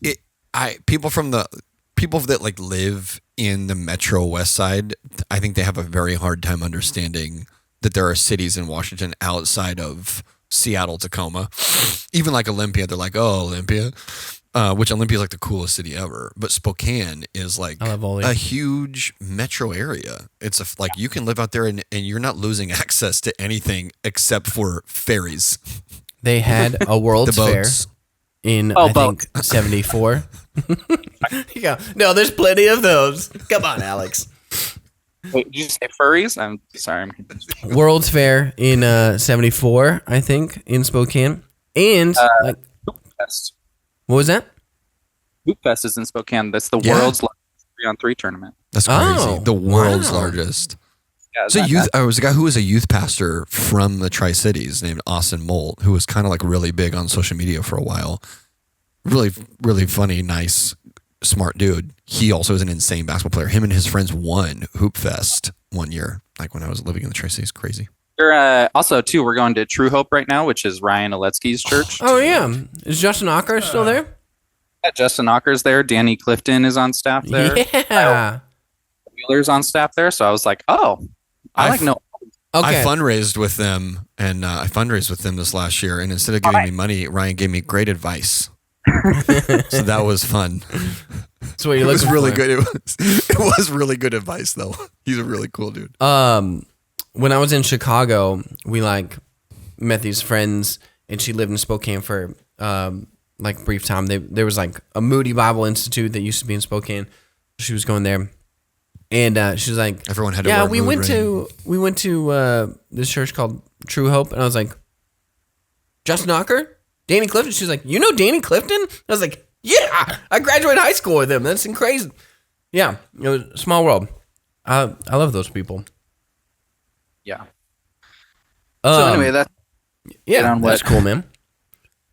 People that like live in the Metro West Side, I think they have a very hard time understanding that there are cities in Washington outside of Seattle, Tacoma. Even like Olympia, they're like, oh, Olympia, which Olympia is like the coolest city ever. But Spokane is like a huge metro area. It's like you can live out there and you're not losing access to anything except for ferries. They had a World's Fair in, I think, 74. Yeah. No, there's plenty of those. Come on, Alex. Wait, did you say furries? I'm sorry. I'm confused. World's Fair in 74, I think, in Spokane. And like, Hoop Fest. What was that? Hoop Fest is in Spokane. That's the world's largest 3-on-3 tournament. That's crazy. The world's largest. Yeah, so there was a guy who was a youth pastor from the Tri-Cities named Austin Molt, who was kind of like really big on social media for a while. Really, really funny, nice, smart dude. He also is an insane basketball player. Him and his friends won Hoop Fest one year, like when I was living in the Tri-Cities. Crazy. Also, too, we're going to True Hope right now, which is Ryan Aletsky's church. Oh, yeah. Is Justin Ocker still there? Yeah, Justin Ocker's there. Danny Clifton is on staff there. Yeah. Wheeler's on staff there. So I was like, oh, Okay. I fundraised with them, and I fundraised with them this last year. And instead of giving me money, Ryan gave me great advice. So that was fun. That's what you're looking really for. Good. It was really good advice, though. He's a really cool dude. When I was in Chicago, we like met these friends, and she lived in Spokane for like brief time. There was like a Moody Bible Institute that used to be in Spokane. She was going there. And she was like, everyone had to wear we went to this church called True Hope. And I was like, Justin Ocker? Danny Clifton? She was like, you know Danny Clifton? I was like, yeah, I graduated high school with him. That's crazy. Yeah, it was a small world. I love those people. Yeah. So anyway, that's cool, man.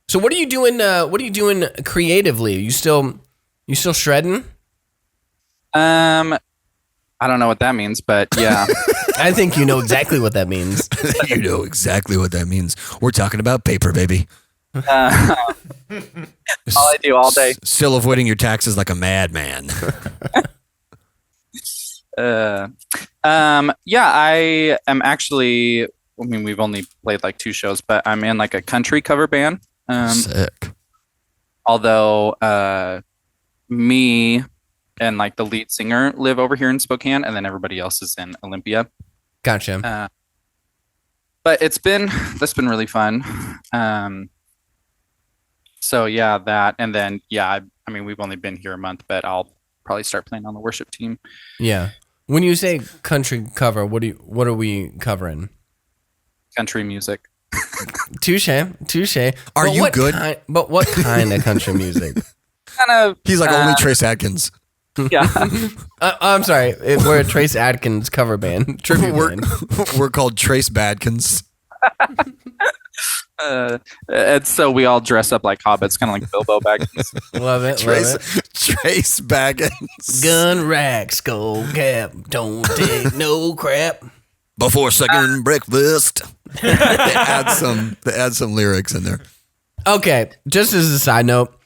So what are you doing? What are you doing creatively? You still shredding? I don't know what that means, but yeah. I think you know exactly what that means. You know exactly what that means. We're talking about paper, baby. All I do all day. Still avoiding your taxes like a madman. Yeah, I am actually, I mean, we've only played like 2 shows, but I'm in like a country cover band. Sick. Although me and like the lead singer live over here in Spokane, and then everybody else is in Olympia. Gotcha. But that's been really fun. So yeah, that, and then I mean, we've only been here a month, but I'll probably start playing on the worship team. Yeah. When you say country cover, what are we covering? Country music. Touche. Are you good? But what kind of country music? Kind of. He's like only Trace Adkins. Yeah. I'm sorry. We're a Trace Adkins cover band. Tribute band. We're called Trace Badkins. And so we all dress up like hobbits, kind of like Bilbo Baggins. Love it. Trace Baggins. Gun rack, skull cap, don't take no crap. Before second breakfast. They add some lyrics in there. Okay, just as a side note,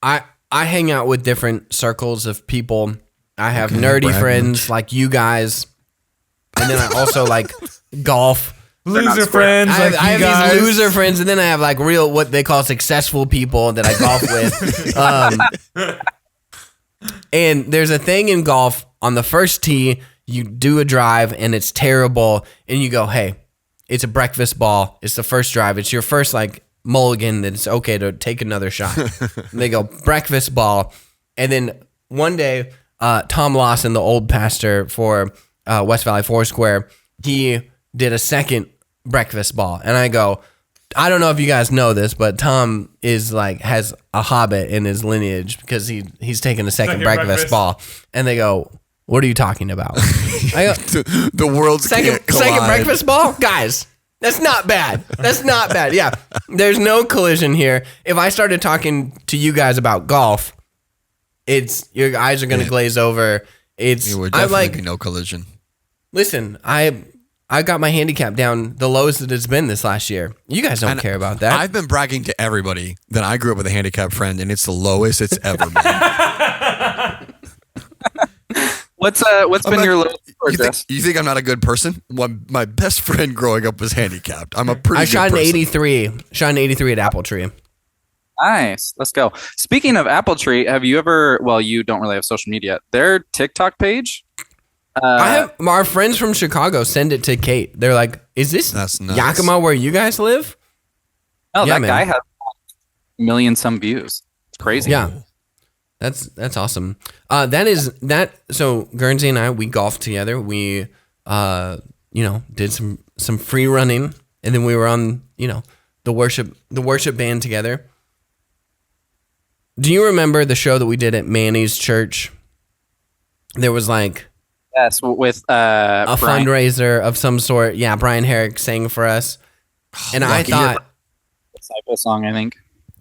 I hang out with different circles of people. I have nerdy friends like you guys, and then I also like golf. Loser friends. I have these loser friends, and then I have like real what they call successful people that I golf with. And there's a thing in golf on the first tee, you do a drive and it's terrible, and you go, hey, it's a breakfast ball. It's the first drive. It's your first like mulligan that it's okay to take another shot. And they go, breakfast ball. And then one day, Tom Lawson, the old pastor for West Valley Foursquare, he did a second breakfast ball. And I go, I don't know if you guys know this, but Tom is like has a hobbit in his lineage because he's taking a second breakfast ball. And they go, what are you talking about? I go, the world's second breakfast ball? Guys, that's not bad. That's not bad. Yeah. There's no collision here. If I started talking to you guys about golf, your eyes are going to glaze over. There would definitely be no collision. Listen, I got my handicap down the lowest that it's been this last year. You guys don't care about that. I've been bragging to everybody that I grew up with a handicapped friend, and it's the lowest it's ever been. What's been your lowest score, Jess? You think I'm not a good person? Well, my best friend growing up was handicapped. I'm a pretty good shot person. an 83. Shot an 83 at Apple Tree. Nice. Let's go. Speaking of Apple Tree, have you ever, well, you don't really have social media. Their TikTok page? I have our friends from Chicago send it to Kate. They're like, is this Yakima where you guys live? Oh, yeah, that guy has a million some views. It's crazy. Yeah. That's awesome. So Guernsey and I, we golfed together. We, did some free running, and then we were on, the worship band together. Do you remember the show that we did at Manny's church? There was like with a fundraiser of some sort. Yeah, Brian Herrick sang for us, and I thought disciple song. I think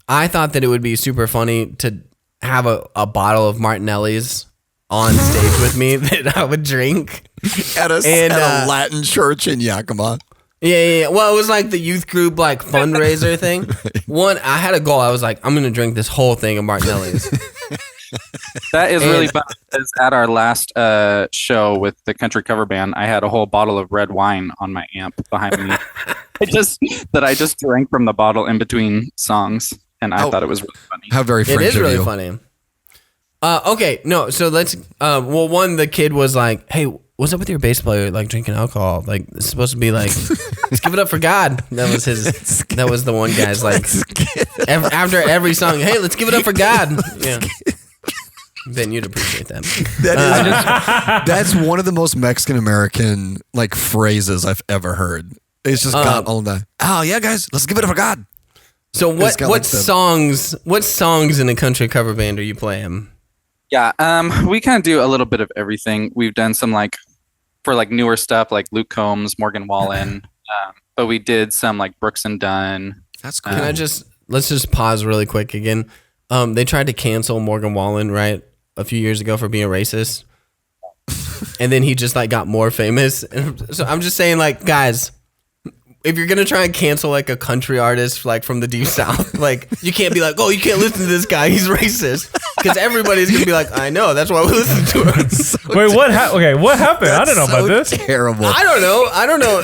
I thought that it would be super funny to have a bottle of Martinelli's on stage with me that I would drink at a Latin church in Yakima. Yeah. Well, it was like the youth group like fundraiser thing. I had a goal. I was like, I'm gonna drink this whole thing of Martinelli's. That is really fun. Because at our last show with the country cover band, I had a whole bottle of red wine on my amp behind me. I just drank from the bottle in between songs, and I thought it was really funny. How very French it is of really you. funny. Okay, no. So let's. One, the kid was like, "Hey, what's up with your bass player like drinking alcohol? Like it's supposed to be like, let's give it up for God." That was his. That was the one guy's like. After every song, hey, let's give it up for God. Yeah. Ben, you'd appreciate that. That's one of the most Mexican American like phrases I've ever heard. It's just got all that. Oh yeah, guys, let's give it up for God. So what songs in a country cover band are you playing? Yeah, we kind of do a little bit of everything. We've done some for newer stuff like Luke Combs, Morgan Wallen, but we did some like Brooks and Dunn. That's cool. Let's just pause really quick again. They tried to cancel Morgan Wallen right a few years ago for being racist, and then he just like got more famous. So I'm just saying, like, guys, if you're gonna try and cancel like a country artist like from the deep south, like you can't be like, oh, you can't listen to this guy, he's racist, because everybody's gonna be like, I know, that's why we listen to him. Wait, what? What happened? I don't know about this. Terrible. I don't know.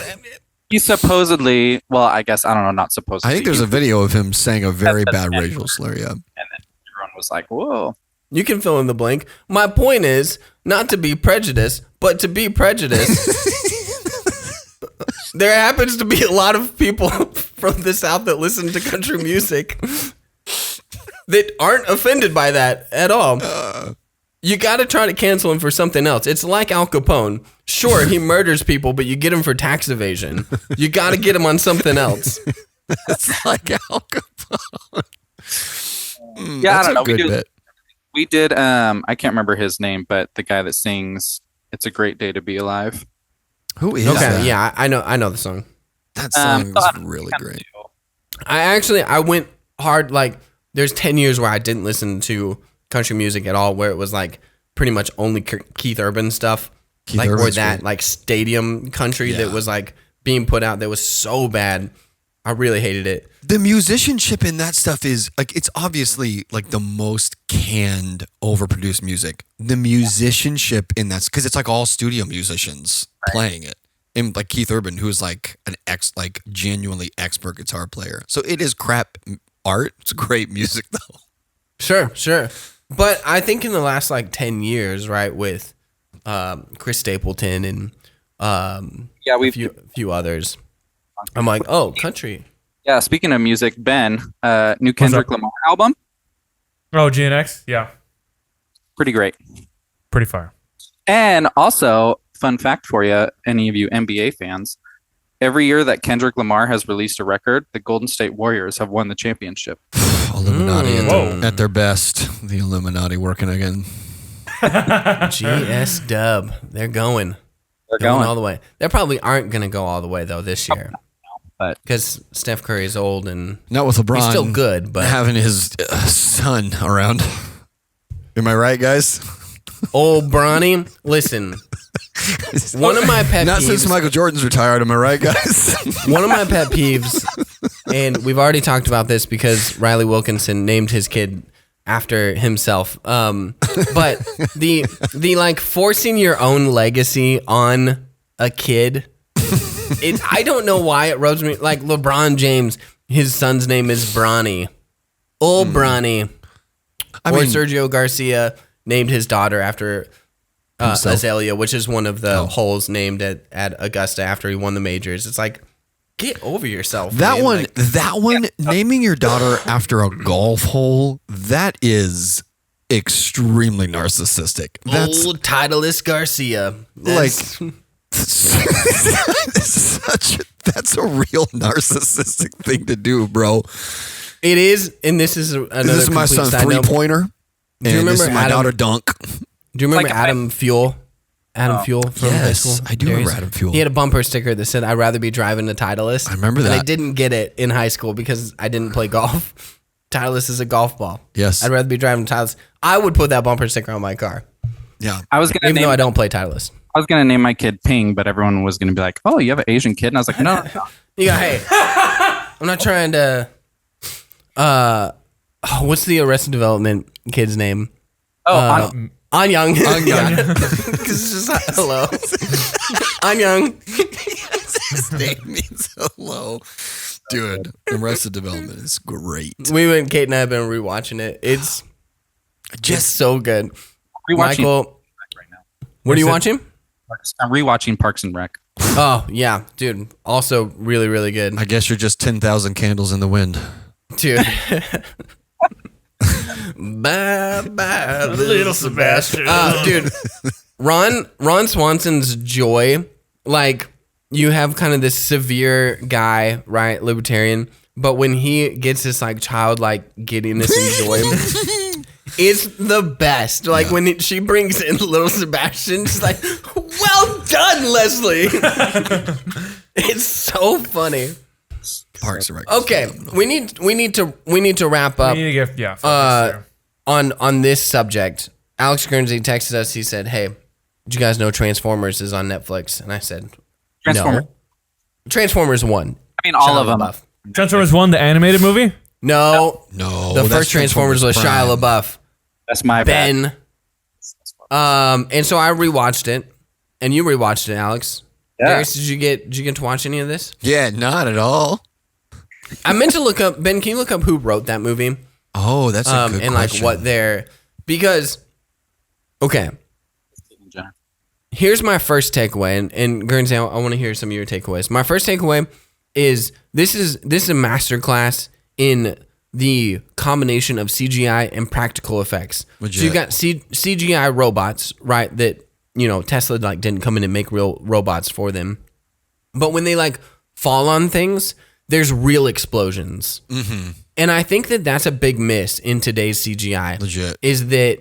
He supposedly, well, I guess I don't know, not supposedly. I think there's a video of him saying a very bad racial slur. Yeah, and then everyone was like, "Whoa." You can fill in the blank. My point is not to be prejudiced, but to be prejudiced. There happens to be a lot of people from the South that listen to country music that aren't offended by that at all. You got to try to cancel him for something else. It's like Al Capone. Sure, he murders people, but you get him for tax evasion. You got to get him on something else. It's like Al Capone. Yeah, I don't know. Good bit. We did. I can't remember his name, but the guy that sings "It's a Great Day to Be Alive." Who is okay, that? Yeah, I know the song. That song is really great. I went hard. Like, there's 10 years where I didn't listen to country music at all, where it was like pretty much only Keith Urban stuff, or that great. Like stadium country that was like being put out that was so bad. I really hated it. The musicianship in that stuff is like, it's obviously like the most canned, overproduced music. The musicianship in that's because it's like all studio musicians playing it. And like Keith Urban, who is like genuinely expert guitar player. So it is crap art. It's great music though. Sure. But I think in the last like 10 years, right, with Chris Stapleton and a few others, I'm like, oh, country. Yeah, speaking of music, Ben, new Kendrick Lamar album. Oh, GNX? Yeah. Pretty great. Pretty fire. And also, fun fact for you, any of you NBA fans, every year that Kendrick Lamar has released a record, the Golden State Warriors have won the championship. Illuminati at their best. The Illuminati working again. GS Dub. They're going. They're going all the way. They probably aren't going to go all the way, though, this year. Because Steph Curry is old and not with LeBron. He's still good, but having his son around. Am I right, guys? Old Bronny, listen. One of my pet peeves. Not since Michael Jordan's retired, am I right, guys? One of my pet peeves, and we've already talked about this because Riley Wilkinson named his kid after himself. But the like forcing your own legacy on a kid. I don't know why it rubs me like LeBron James. His son's name is Bronny, old Bronny, or Sergio Garcia named his daughter after Azalea, which is one of the holes named at Augusta after he won the majors. It's like, get over yourself. That man. one, naming your daughter after a golf hole, that is extremely narcissistic. That's old Titleist Garcia. That's a real narcissistic thing to do, bro. It is, and this is another. This is my son 3-pointer. Do you remember this is my daughter Dunk? Do you remember Adam Fuel? Adam Fuel from high school? I do remember Adam Fuel. He had a bumper sticker that said, "I'd rather be driving a Titleist." I remember that. And I didn't get it in high school because I didn't play golf. Titleist is a golf ball. Yes. I'd rather be driving a Titleist. I would put that bumper sticker on my car. Yeah. Even though I don't play Titleist. I was going to name my kid Ping, but everyone was going to be like, "Oh, you have an Asian kid?" And I was like, "No." You go, hey, I'm not trying to. What's the Arrested Development kid's name? Anyang. Because it's just hello. Anyang. His name means hello. Dude, Arrested Development is great. Kate and I have been rewatching it. It's just so good. Michael, right now. what are you watching? I'm rewatching Parks and Rec. Oh, yeah, dude. Also really, really good. I guess you're just 10,000 candles in the wind. Dude. Bye bye, little Sebastian. Dude, Ron Swanson's joy, like you have kind of this severe guy, right, libertarian, but when he gets this like childlike giddiness and joy, it's the best. Like when she brings in little Sebastian, she's like, "Well done, Leslie." It's so funny. Parks and Rec. Okay, we need to wrap up. We need to get on this subject. Alex Guernsey texted us. He said, "Hey, did you guys know Transformers is on Netflix?" And I said, "No." Transformers 1. I mean, all of them. LaBeouf. Transformers 1, the animated movie? No. The first Transformers was Shia LaBeouf. That's my bad. And so I rewatched it, and you rewatched it, Alex. Yeah. Darius, did you get to watch any of this? Yeah, not at all. I meant to look up, Ben, can you look up who wrote that movie? Oh, that's a good and question. like what they're, because, okay, here's my first takeaway, and Guernsey, I want to hear some of your takeaways. My first takeaway is this is a masterclass in the combination of CGI and practical effects. Legit. So you've got CGI robots, right, that, you know, Tesla like didn't come in and make real robots for them. But when they like fall on things, there's real explosions. Mm-hmm. And I think that that's a big miss in today's CGI. Legit. Is that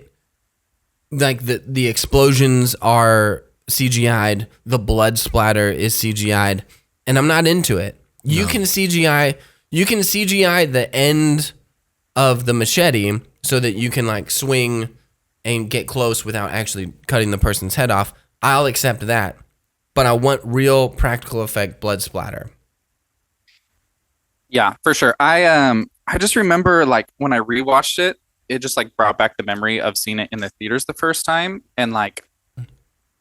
like the explosions are CGI'd, the blood splatter is CGI'd, and I'm not into it. You can CGI the end of the machete so that you can like swing and get close without actually cutting the person's head off. I'll accept that. But I want real practical effect blood splatter. Yeah, for sure. I just remember like when I rewatched it, it just like brought back the memory of seeing it in the theaters the first time and like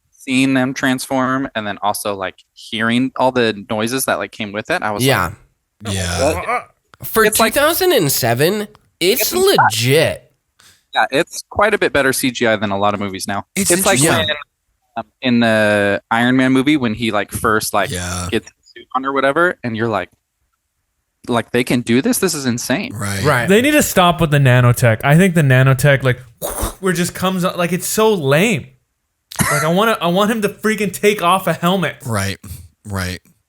seeing them transform and then also like hearing all the noises that like came with it. I was Yeah. For It's like- 2007, it's legit. Yeah, it's quite a bit better CGI than a lot of movies now. It's like interesting. when, in the Iron Man movie when he like first like gets the suit on or whatever, and you're like they can do this. This is insane. Right. They need to stop with the nanotech. I think the nanotech, like, where it just comes up, like, it's so lame. Like, I want him to freaking take off a helmet. Right.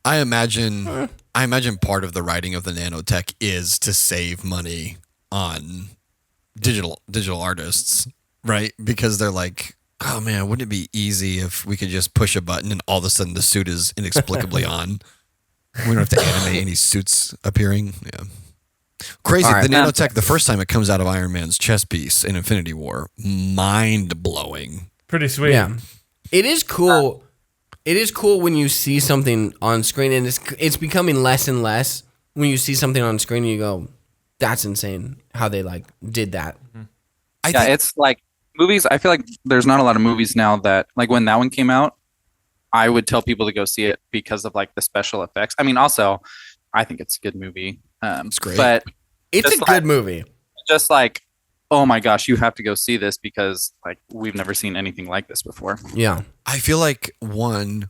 I imagine part of the writing of the nanotech is to save money on digital artists, right? Because they're like, oh man, wouldn't it be easy if we could just push a button and all of a sudden the suit is inexplicably on? We don't have to animate any suits appearing. Yeah. Crazy. Right, the nanotech, the first time it comes out of Iron Man's chest piece in Infinity War, mind blowing. Pretty sweet. Yeah. It is cool. It is cool when you see something on screen, and it's becoming less and less when you see something on screen and you go, that's insane how they like did that. It's like movies. I feel like there's not a lot of movies now that, like, when that one came out, I would tell people to go see it because of like the special effects. I mean, also, I think it's a good movie. It's great, but it's a good movie. Just like, oh my gosh, you have to go see this because like we've never seen anything like this before. Yeah, I feel like I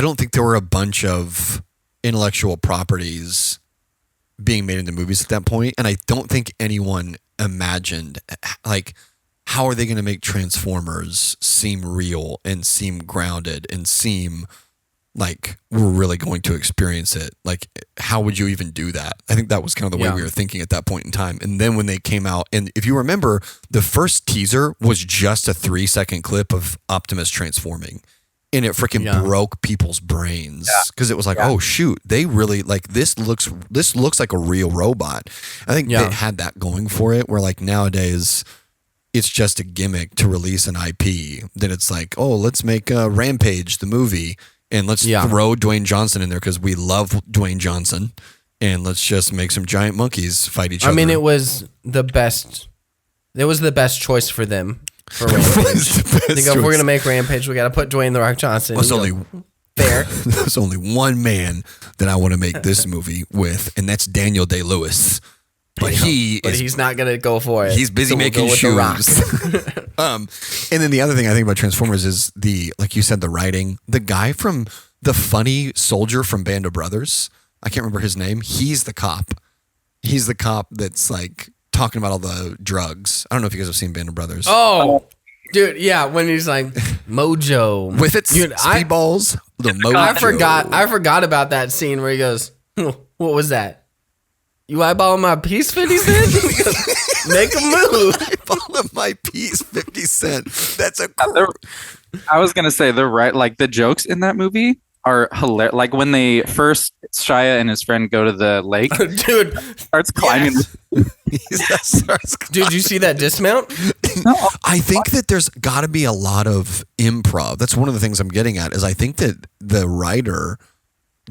don't think there were a bunch of intellectual properties being made into movies at that point, and I don't think anyone imagined like how are they going to make Transformers seem real and seem grounded and seem like we're really going to experience it. Like, how would you even do that? I think that was kind of the way we were thinking at that point in time. And then when they came out, and if you remember, the first teaser was just a 3-second clip of Optimus transforming, and it freaking broke people's brains because it was like, oh shoot, they really like this looks like a real robot. I think they had that going for it. Where like nowadays, it's just a gimmick to release an IP. Then it's like, oh, let's make Rampage the movie. And let's throw Dwayne Johnson in there because we love Dwayne Johnson. And let's just make some giant monkeys fight each other. I mean, it was the best. It was the best choice for them. For Rampage. If we're going to make Rampage, we got to put Dwayne "The Rock" Johnson. Fair. There's only one man that I want to make this movie with, and that's Daniel Day-Lewis. But he's not going to go for it. He's busy making shoes. And then the other thing I think about Transformers is like you said, the writing. The guy from the funny soldier from Band of Brothers, I can't remember his name. He's the cop. He's the cop that's like talking about all the drugs. I don't know if you guys have seen Band of Brothers. Oh, dude, yeah. When he's like Mojo with its speedballs. I forgot about that scene where he goes, "What was that? You eyeballing my piece, 50 Cent? Make a move. Eyeballing my piece, 50 Cent. That's I was going to say, they're right. Like, the jokes in that movie are hilarious. Like, when they first, Shia and his friend go to the lake. Dude. Starts climbing. Dude, you see that dismount? No. I think that there's got to be a lot of improv. That's one of the things I'm getting at is I think that the writer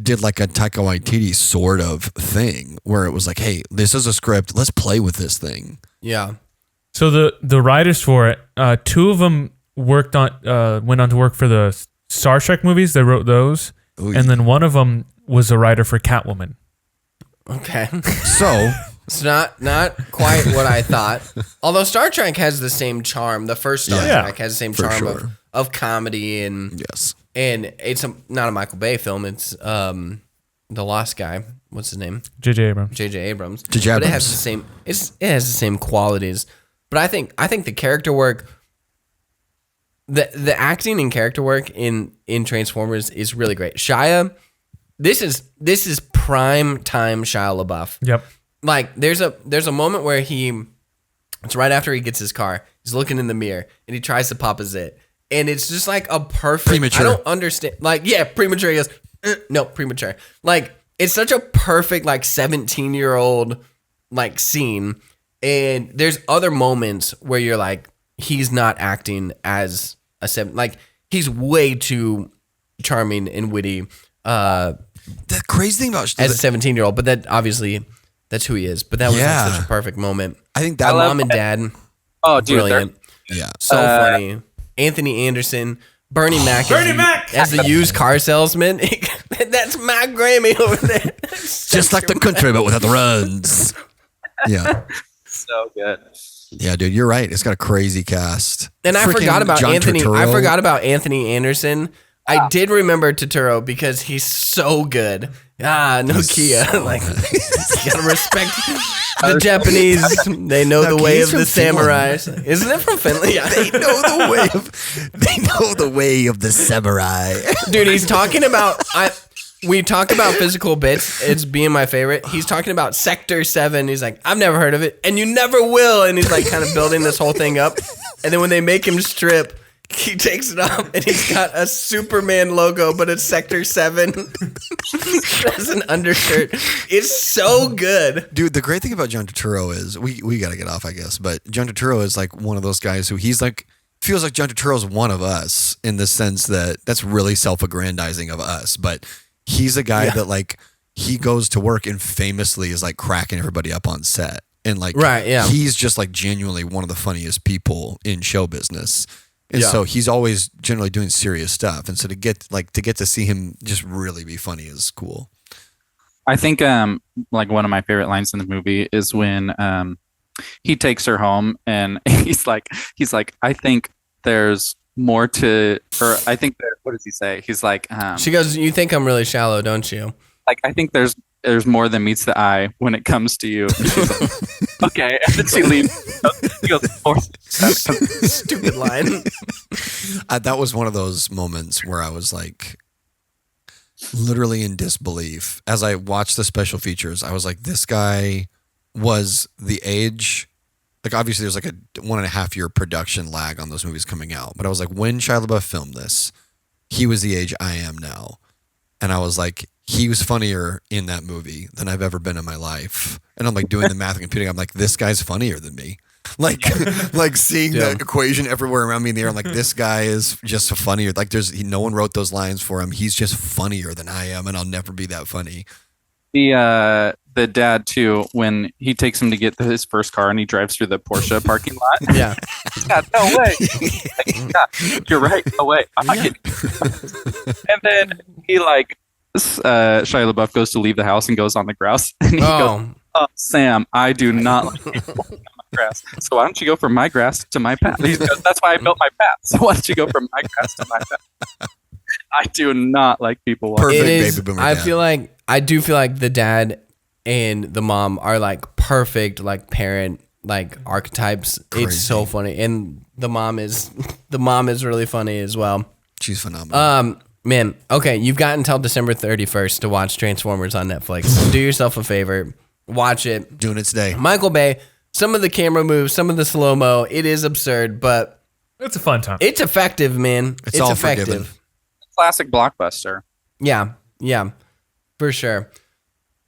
did like a Taika Waititi sort of thing where it was like, hey, this is a script. Let's play with this thing. Yeah. So the writers for it, two of them went on to work for the Star Trek movies. They wrote those. Ooh, and then one of them was a writer for Catwoman. Okay. So it's not quite what I thought. Although Star Trek has the same charm. The first Star Trek has the same charm of comedy and yes. And it's not a Michael Bay film. It's the Lost Guy. What's his name? J.J. Abrams. But it has the same. It has the same qualities. But I think the character work, the acting and character work in Transformers is really great. Shia, this is prime time Shia LaBeouf. Yep. Like there's a moment where it's right after he gets his car. He's looking in the mirror and he tries to pop a zit. And it's just like a perfect. Premature. I don't understand. Like, yeah, premature. He goes, no, premature. Like, it's such a perfect, like, 17-year-old, like, scene. And there's other moments where you're like, he's not acting as a 7. Like, he's way too charming and witty. The crazy thing about as a 17-year-old, but that obviously that's who he is. But that was like, such a perfect moment. I think that mom and dad. Oh, dude, brilliant. So funny. Anthony Anderson, Bernie Mac as the used car salesman. That's my Grammy over there. Just like the country, but without the runs. Yeah. So good. Yeah, dude, you're right. It's got a crazy cast. And I forgot about Anthony. I forgot about Anthony Anderson I did remember Totoro because he's so good. Nokia. So like, you gotta respect the Japanese. They know the way of the samurais. Isn't it from Finland? Yeah. They know the way of the samurai. Dude, he's talking about. We talk about physical bits. It's being my favorite. He's talking about Sector 7. He's like, I've never heard of it, and you never will. And he's like, kind of building this whole thing up. And then when they make him strip, he takes it off, and he's got a Superman logo, but it's Sector 7 as an undershirt. It's so good. Dude, the great thing about John Turturro is, we got to get off, I guess, but John Turturro is like one of those guys who he's like, feels like John Turturro's one of us in the sense that that's really self-aggrandizing of us, but he's a guy that like, he goes to work and famously is like cracking everybody up on set. And like, he's just like genuinely one of the funniest people in show business. And so he's always generally doing serious stuff. And so to get to see him just really be funny is cool. I think like one of my favorite lines in the movie is when he takes her home and he's like, I think there's more to, or I think that, what does he say? He's like, she goes, you think I'm really shallow, don't you? Like, I think there's more than meets the eye when it comes to you. And she's like, okay. And then she leaves. He goes, stupid line. That was one of those moments where I was like, literally in disbelief. As I watched the special features, I was like, this guy was the age. Like, obviously, there's like a 1.5 year production lag on those movies coming out. But I was like, when Shia LaBeouf filmed this, he was the age I am now. And I was like, he was funnier in that movie than I've ever been in my life. And I'm like doing the math and computing. I'm like, this guy's funnier than me. Like, like seeing the equation everywhere around me in the air. I'm like, this guy is just funnier. Like, no one wrote those lines for him. He's just funnier than I am, and I'll never be that funny. The dad too, when he takes him to get his first car and he drives through the Porsche parking lot. Yeah, no way. Like, yeah, you're right. No way. I'm not kidding. And then he like Shia LaBeouf goes to leave the house and goes on the grass. And he goes, Sam, I do not like people walking on the grass. So why don't you go from my grass to my path? He goes, that's why I built my path. So why don't you go from my grass to my path? I do not like people walking. Perfect baby boomer I dad. do feel like the dad and the mom are like perfect like parent like archetypes. Crazy. It's so funny, and the mom is really funny as well. She's phenomenal. Man, okay, you've got until December 31st to watch Transformers on Netflix. Do yourself a favor, watch it. Doing it today. Michael Bay. Some of the camera moves, some of the slow mo. It is absurd, but it's a fun time. It's effective, man. It's all effective. forgiven. Classic blockbuster. Yeah, for sure.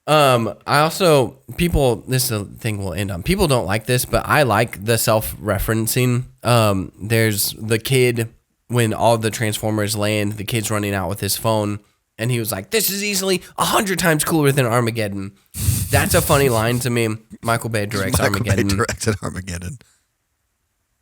I also, this is a thing we'll end on. People don't like this, but I like the self-referencing. There's the kid, when all the Transformers land, the kid's running out with his phone, and he was like, this is easily 100 times cooler than Armageddon. That's a funny line to me. Michael Bay directs Armageddon. Bay directed Armageddon.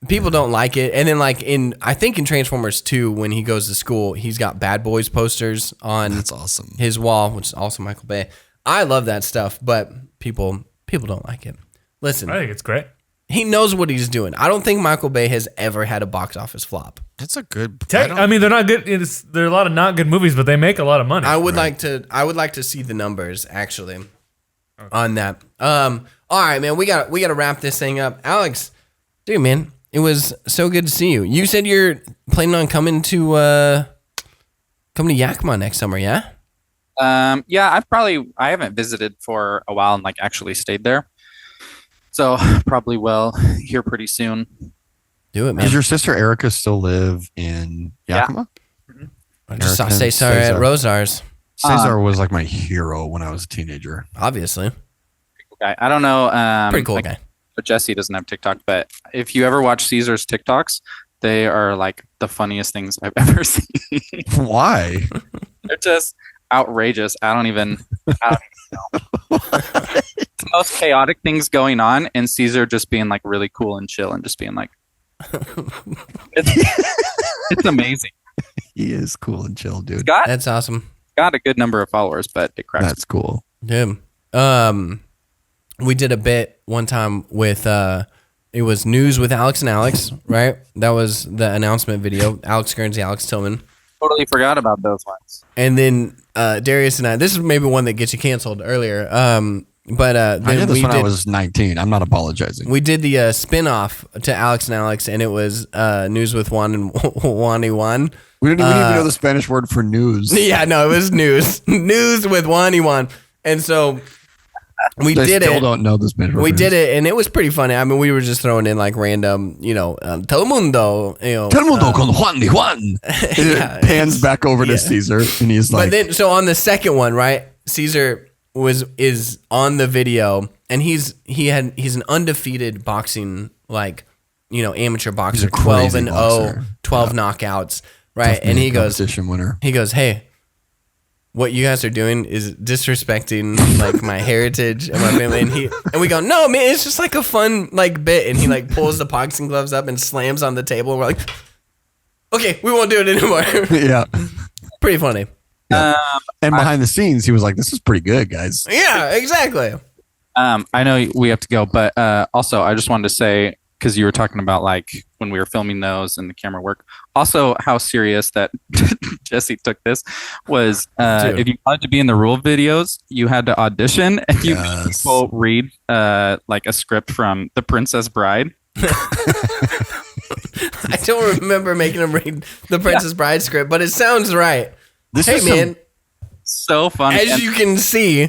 People don't like it. And then like I think in Transformers 2, when he goes to school, he's got Bad Boys posters on That's awesome. his wall, which is also Michael Bay. I love that stuff, but people don't like it. Listen, I think it's great. he knows what he's doing. I don't think Michael Bay has ever had a box office flop. That's a good. I mean, they're not good. There are a lot of not good movies, but they make a lot of money. I would like to see the numbers actually on that. All right, man, we got to wrap this thing up. Alex, dude, man, it was so good to see you. You said you're planning on coming to Yakima next summer, yeah? Yeah, I haven't visited for a while and like actually stayed there. So probably will here pretty soon. Do it, man. Does your sister Erica still live in Yakima? Yeah. Mm-hmm. I just saw Cesar at Rosars. Cesar was like my hero when I was a teenager. Obviously. Okay. I don't know. Pretty cool guy. Jesse doesn't have TikTok, but if you ever watch Caesar's TikToks, they are like the funniest things I've ever seen. Why? They're just outrageous. I don't even know. It's the most chaotic things going on, and Caesar just being like really cool and chill and just being like, it's amazing. He is cool and chill, dude. That's awesome. Got a good number of followers, but it cracks. That's cool. Dude. We did a bit one time with it was News with Alex and Alex, right? That was the announcement video. Alex Guernsey, Alex Tillman. Totally forgot about those ones. And then Darius and I, this is maybe one that gets you canceled earlier. But I then did this we when I did, was 19. I'm not apologizing. we did the spin-off to Alex and Alex, and it was News with Juan and Juan Juan. We didn't even know the Spanish word for news. Yeah, no, it was news. News with Juan Juan. And so we I did still it. don't know the Spanish word We for did news. it, and it was pretty funny. I mean, we were just throwing in like random, Telemundo, Telemundo con Juan de Juan. Yeah. It pans back over to Caesar, and he's like, But then, so on the second one, right? Caesar is on the video, and he's an undefeated boxing, amateur boxer, a crazy 12-0, boxer. 12 knockouts, right? tough And man he goes, competition winner. hey, what you guys are doing is disrespecting like my heritage and my family. And we go, no, man, it's just like a fun bit. And he pulls the boxing gloves up and slams on the table. And we're like, okay, we won't do it anymore. Yeah. Pretty funny. And behind the scenes, he was like, "This is pretty good, guys." Yeah, exactly. I know we have to go, but also I just wanted to say, because you were talking about when we were filming those and the camera work, also how serious that Jesse took this was. If you wanted to be in the rule videos, you had to audition and you made people read a script from The Princess Bride. I don't remember making him read the Princess Bride script, but it sounds right. This is So funny. As you can see,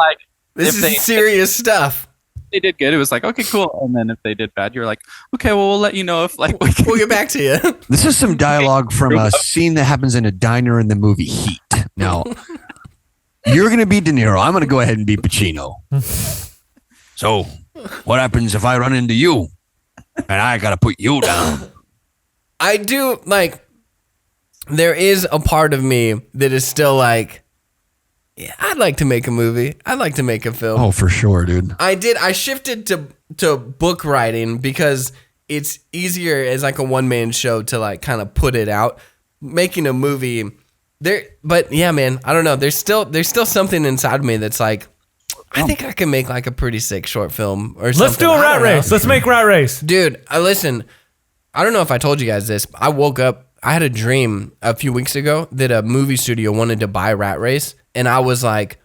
this is serious stuff. They did good. It was like, okay, cool. And then if they did bad, you're like, okay, well, we'll let you know if we'll get back to you. This is some dialogue from a scene that happens in a diner in the movie Heat. Now, you're going to be De Niro. I'm going to go ahead and be Pacino. So, what happens if I run into you and I got to put you down? I do there is a part of me that is still yeah, I'd like to make a movie. I'd like to make a film. Oh, for sure, dude. I shifted to book writing because it's easier as a one-man show to kind of put it out. Making a movie but yeah, man, I don't know. There's still something inside me that's I think I can make a pretty sick short film or something. Let's do a rat race. Let's make rat race. Dude, listen, I don't know if I told you guys this, but I woke up, I had a dream a few weeks ago that a movie studio wanted to buy Rat Race, and I was like,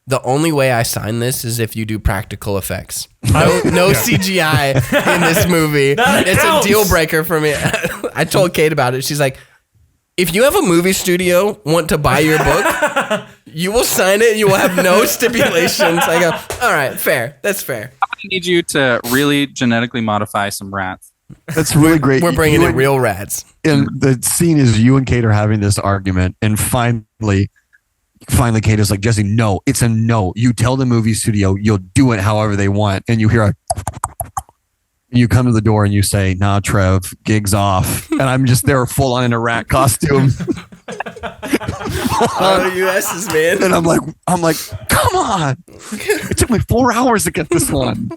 the only way I sign this is if you do practical effects. No CGI in this movie. It's a deal breaker for me. I told Kate about it. She's like, if you have a movie studio want to buy your book, you will sign it. You will have no stipulations. I go, all right, fair. That's fair. I need you to really genetically modify some rats. That's really great. We're bringing in real rats. And the scene is you and Kate are having this argument, and finally Kate is like, Jesse, no, it's a no. You tell the movie studio you'll do it however they want, and you hear you come to the door and you say, "Nah, Trev, gig's off," and I'm just there full on in a rat costume. Oh, the US's, man. And I'm like, come on! It took me 4 hours to get this one.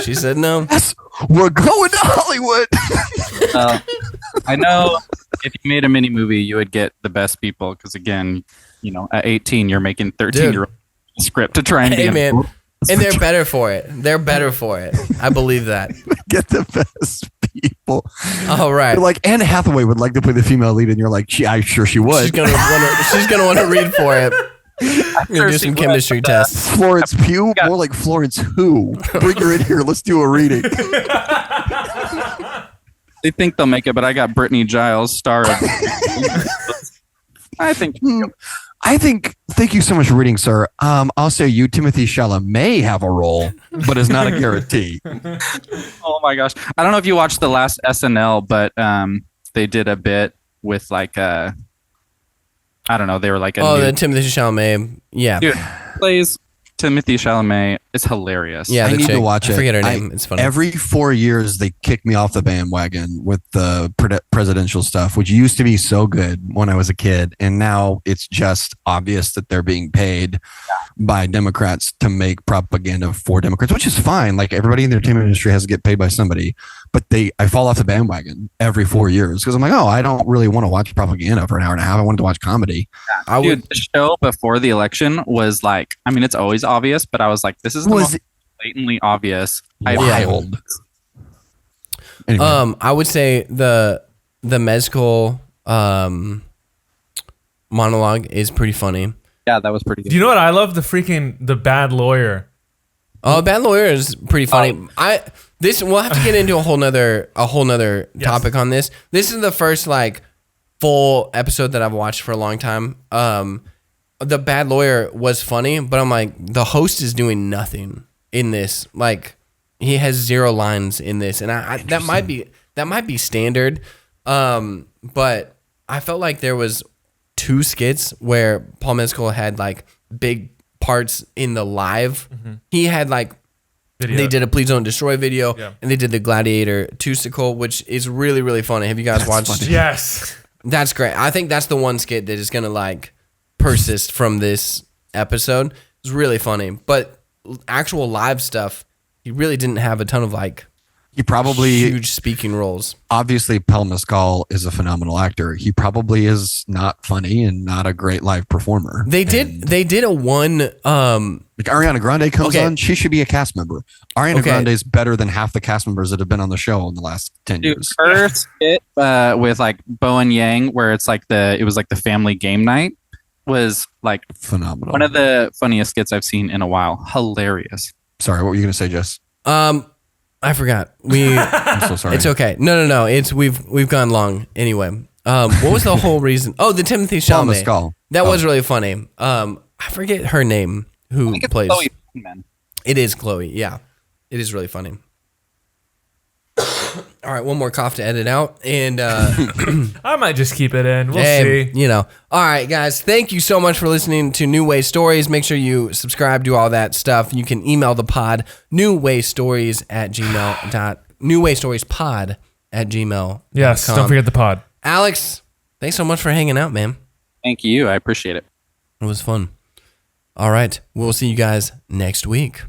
She said no. Yes, we're going to Hollywood. I know if you made a mini movie, you would get the best people because, again, at 18, you're making 13-year-old script to try and Hey, be man. And they're better for it. They're better for it. I believe that. Get the best people. All right. You're like, Anne Hathaway would like to play the female lead, and you're like, I'm sure she would. She's gonna want to read for it. I'm gonna do some chemistry tests. Florence Pugh, more like Florence Who. Bring her in here. Let's do a reading. They think they'll make it, but I got Brittany Giles, star of. I think. Thank you so much for reading, sir. I'll say you, Timothy Chalamet, may have a role, but it's not a guarantee. Oh my gosh. I don't know if you watched the last SNL, but they did a bit with I don't know, they were like the Timothy Chalamet. Yeah. Dude, plays Timothy Chalamet. It's hilarious. Yeah, I need to watch it. I forget her name. It's funny. Every 4 years, they kick me off the bandwagon with the presidential stuff, which used to be so good when I was a kid. And now it's just obvious that they're being paid by Democrats to make propaganda for Democrats, which is fine. Like everybody in the entertainment industry has to get paid by somebody. But I fall off the bandwagon every 4 years because I'm like, I don't really want to watch propaganda for an hour and a half. I wanted to watch comedy. Dude, the show before the election was it's always obvious, but I was like, this is the most blatantly obvious. Wild. Anyway. I would say the mezcal monologue is pretty funny. Yeah, that was pretty good. Do you know what I love? The bad lawyer. Oh, Bad Lawyer is pretty funny. We'll have to get into a whole nother topic on this. This is the first like full episode that I've watched for a long time. The Bad Lawyer was funny, but I'm like, the host is doing nothing in this. Like, he has 0 lines in this, and that might be standard. But I felt like there was 2 skits where Paul Mescal had like big parts in the live. He had like video. They did a Please Don't Destroy video, and they did the Gladiator 2-sicle, which is really, really funny. Have you guys watched? Funny. Yes. That's great. I think that's the one skit that is going to like persist from this episode. It's really funny, but actual live stuff, he really didn't have a ton of like He probably huge speaking roles. Obviously, Paul Mescal is a phenomenal actor. He probably is not funny and not a great live performer. They did a one. Like Ariana Grande comes on, she should be a cast member. Ariana Grande is better than half the cast members that have been on the show in the last 10 years. Her skit with like Bo and Yang, where it was like the family game night, was like phenomenal. One of the funniest skits I've seen in a while. Hilarious. Sorry, what were you going to say, Jess? I forgot. I'm so sorry. It's okay. No. It's we've gone long anyway. What was the whole reason? Oh, the Timothy Chalamet. Paul Mescal. That was really funny. I forget her name. Who plays? Chloe Penman. It is Chloe. Yeah, it is really funny. All right, one more cough to edit out, and I might just keep it in. We'll see. You know. All right, guys. Thank you so much for listening to New Way Stories. Make sure you subscribe, do all that stuff. You can email the pod newwaystoriespod@gmail.com. Yes, don't forget the pod. Alex, thanks so much for hanging out, man. Thank you. I appreciate it. It was fun. All right, we'll see you guys next week.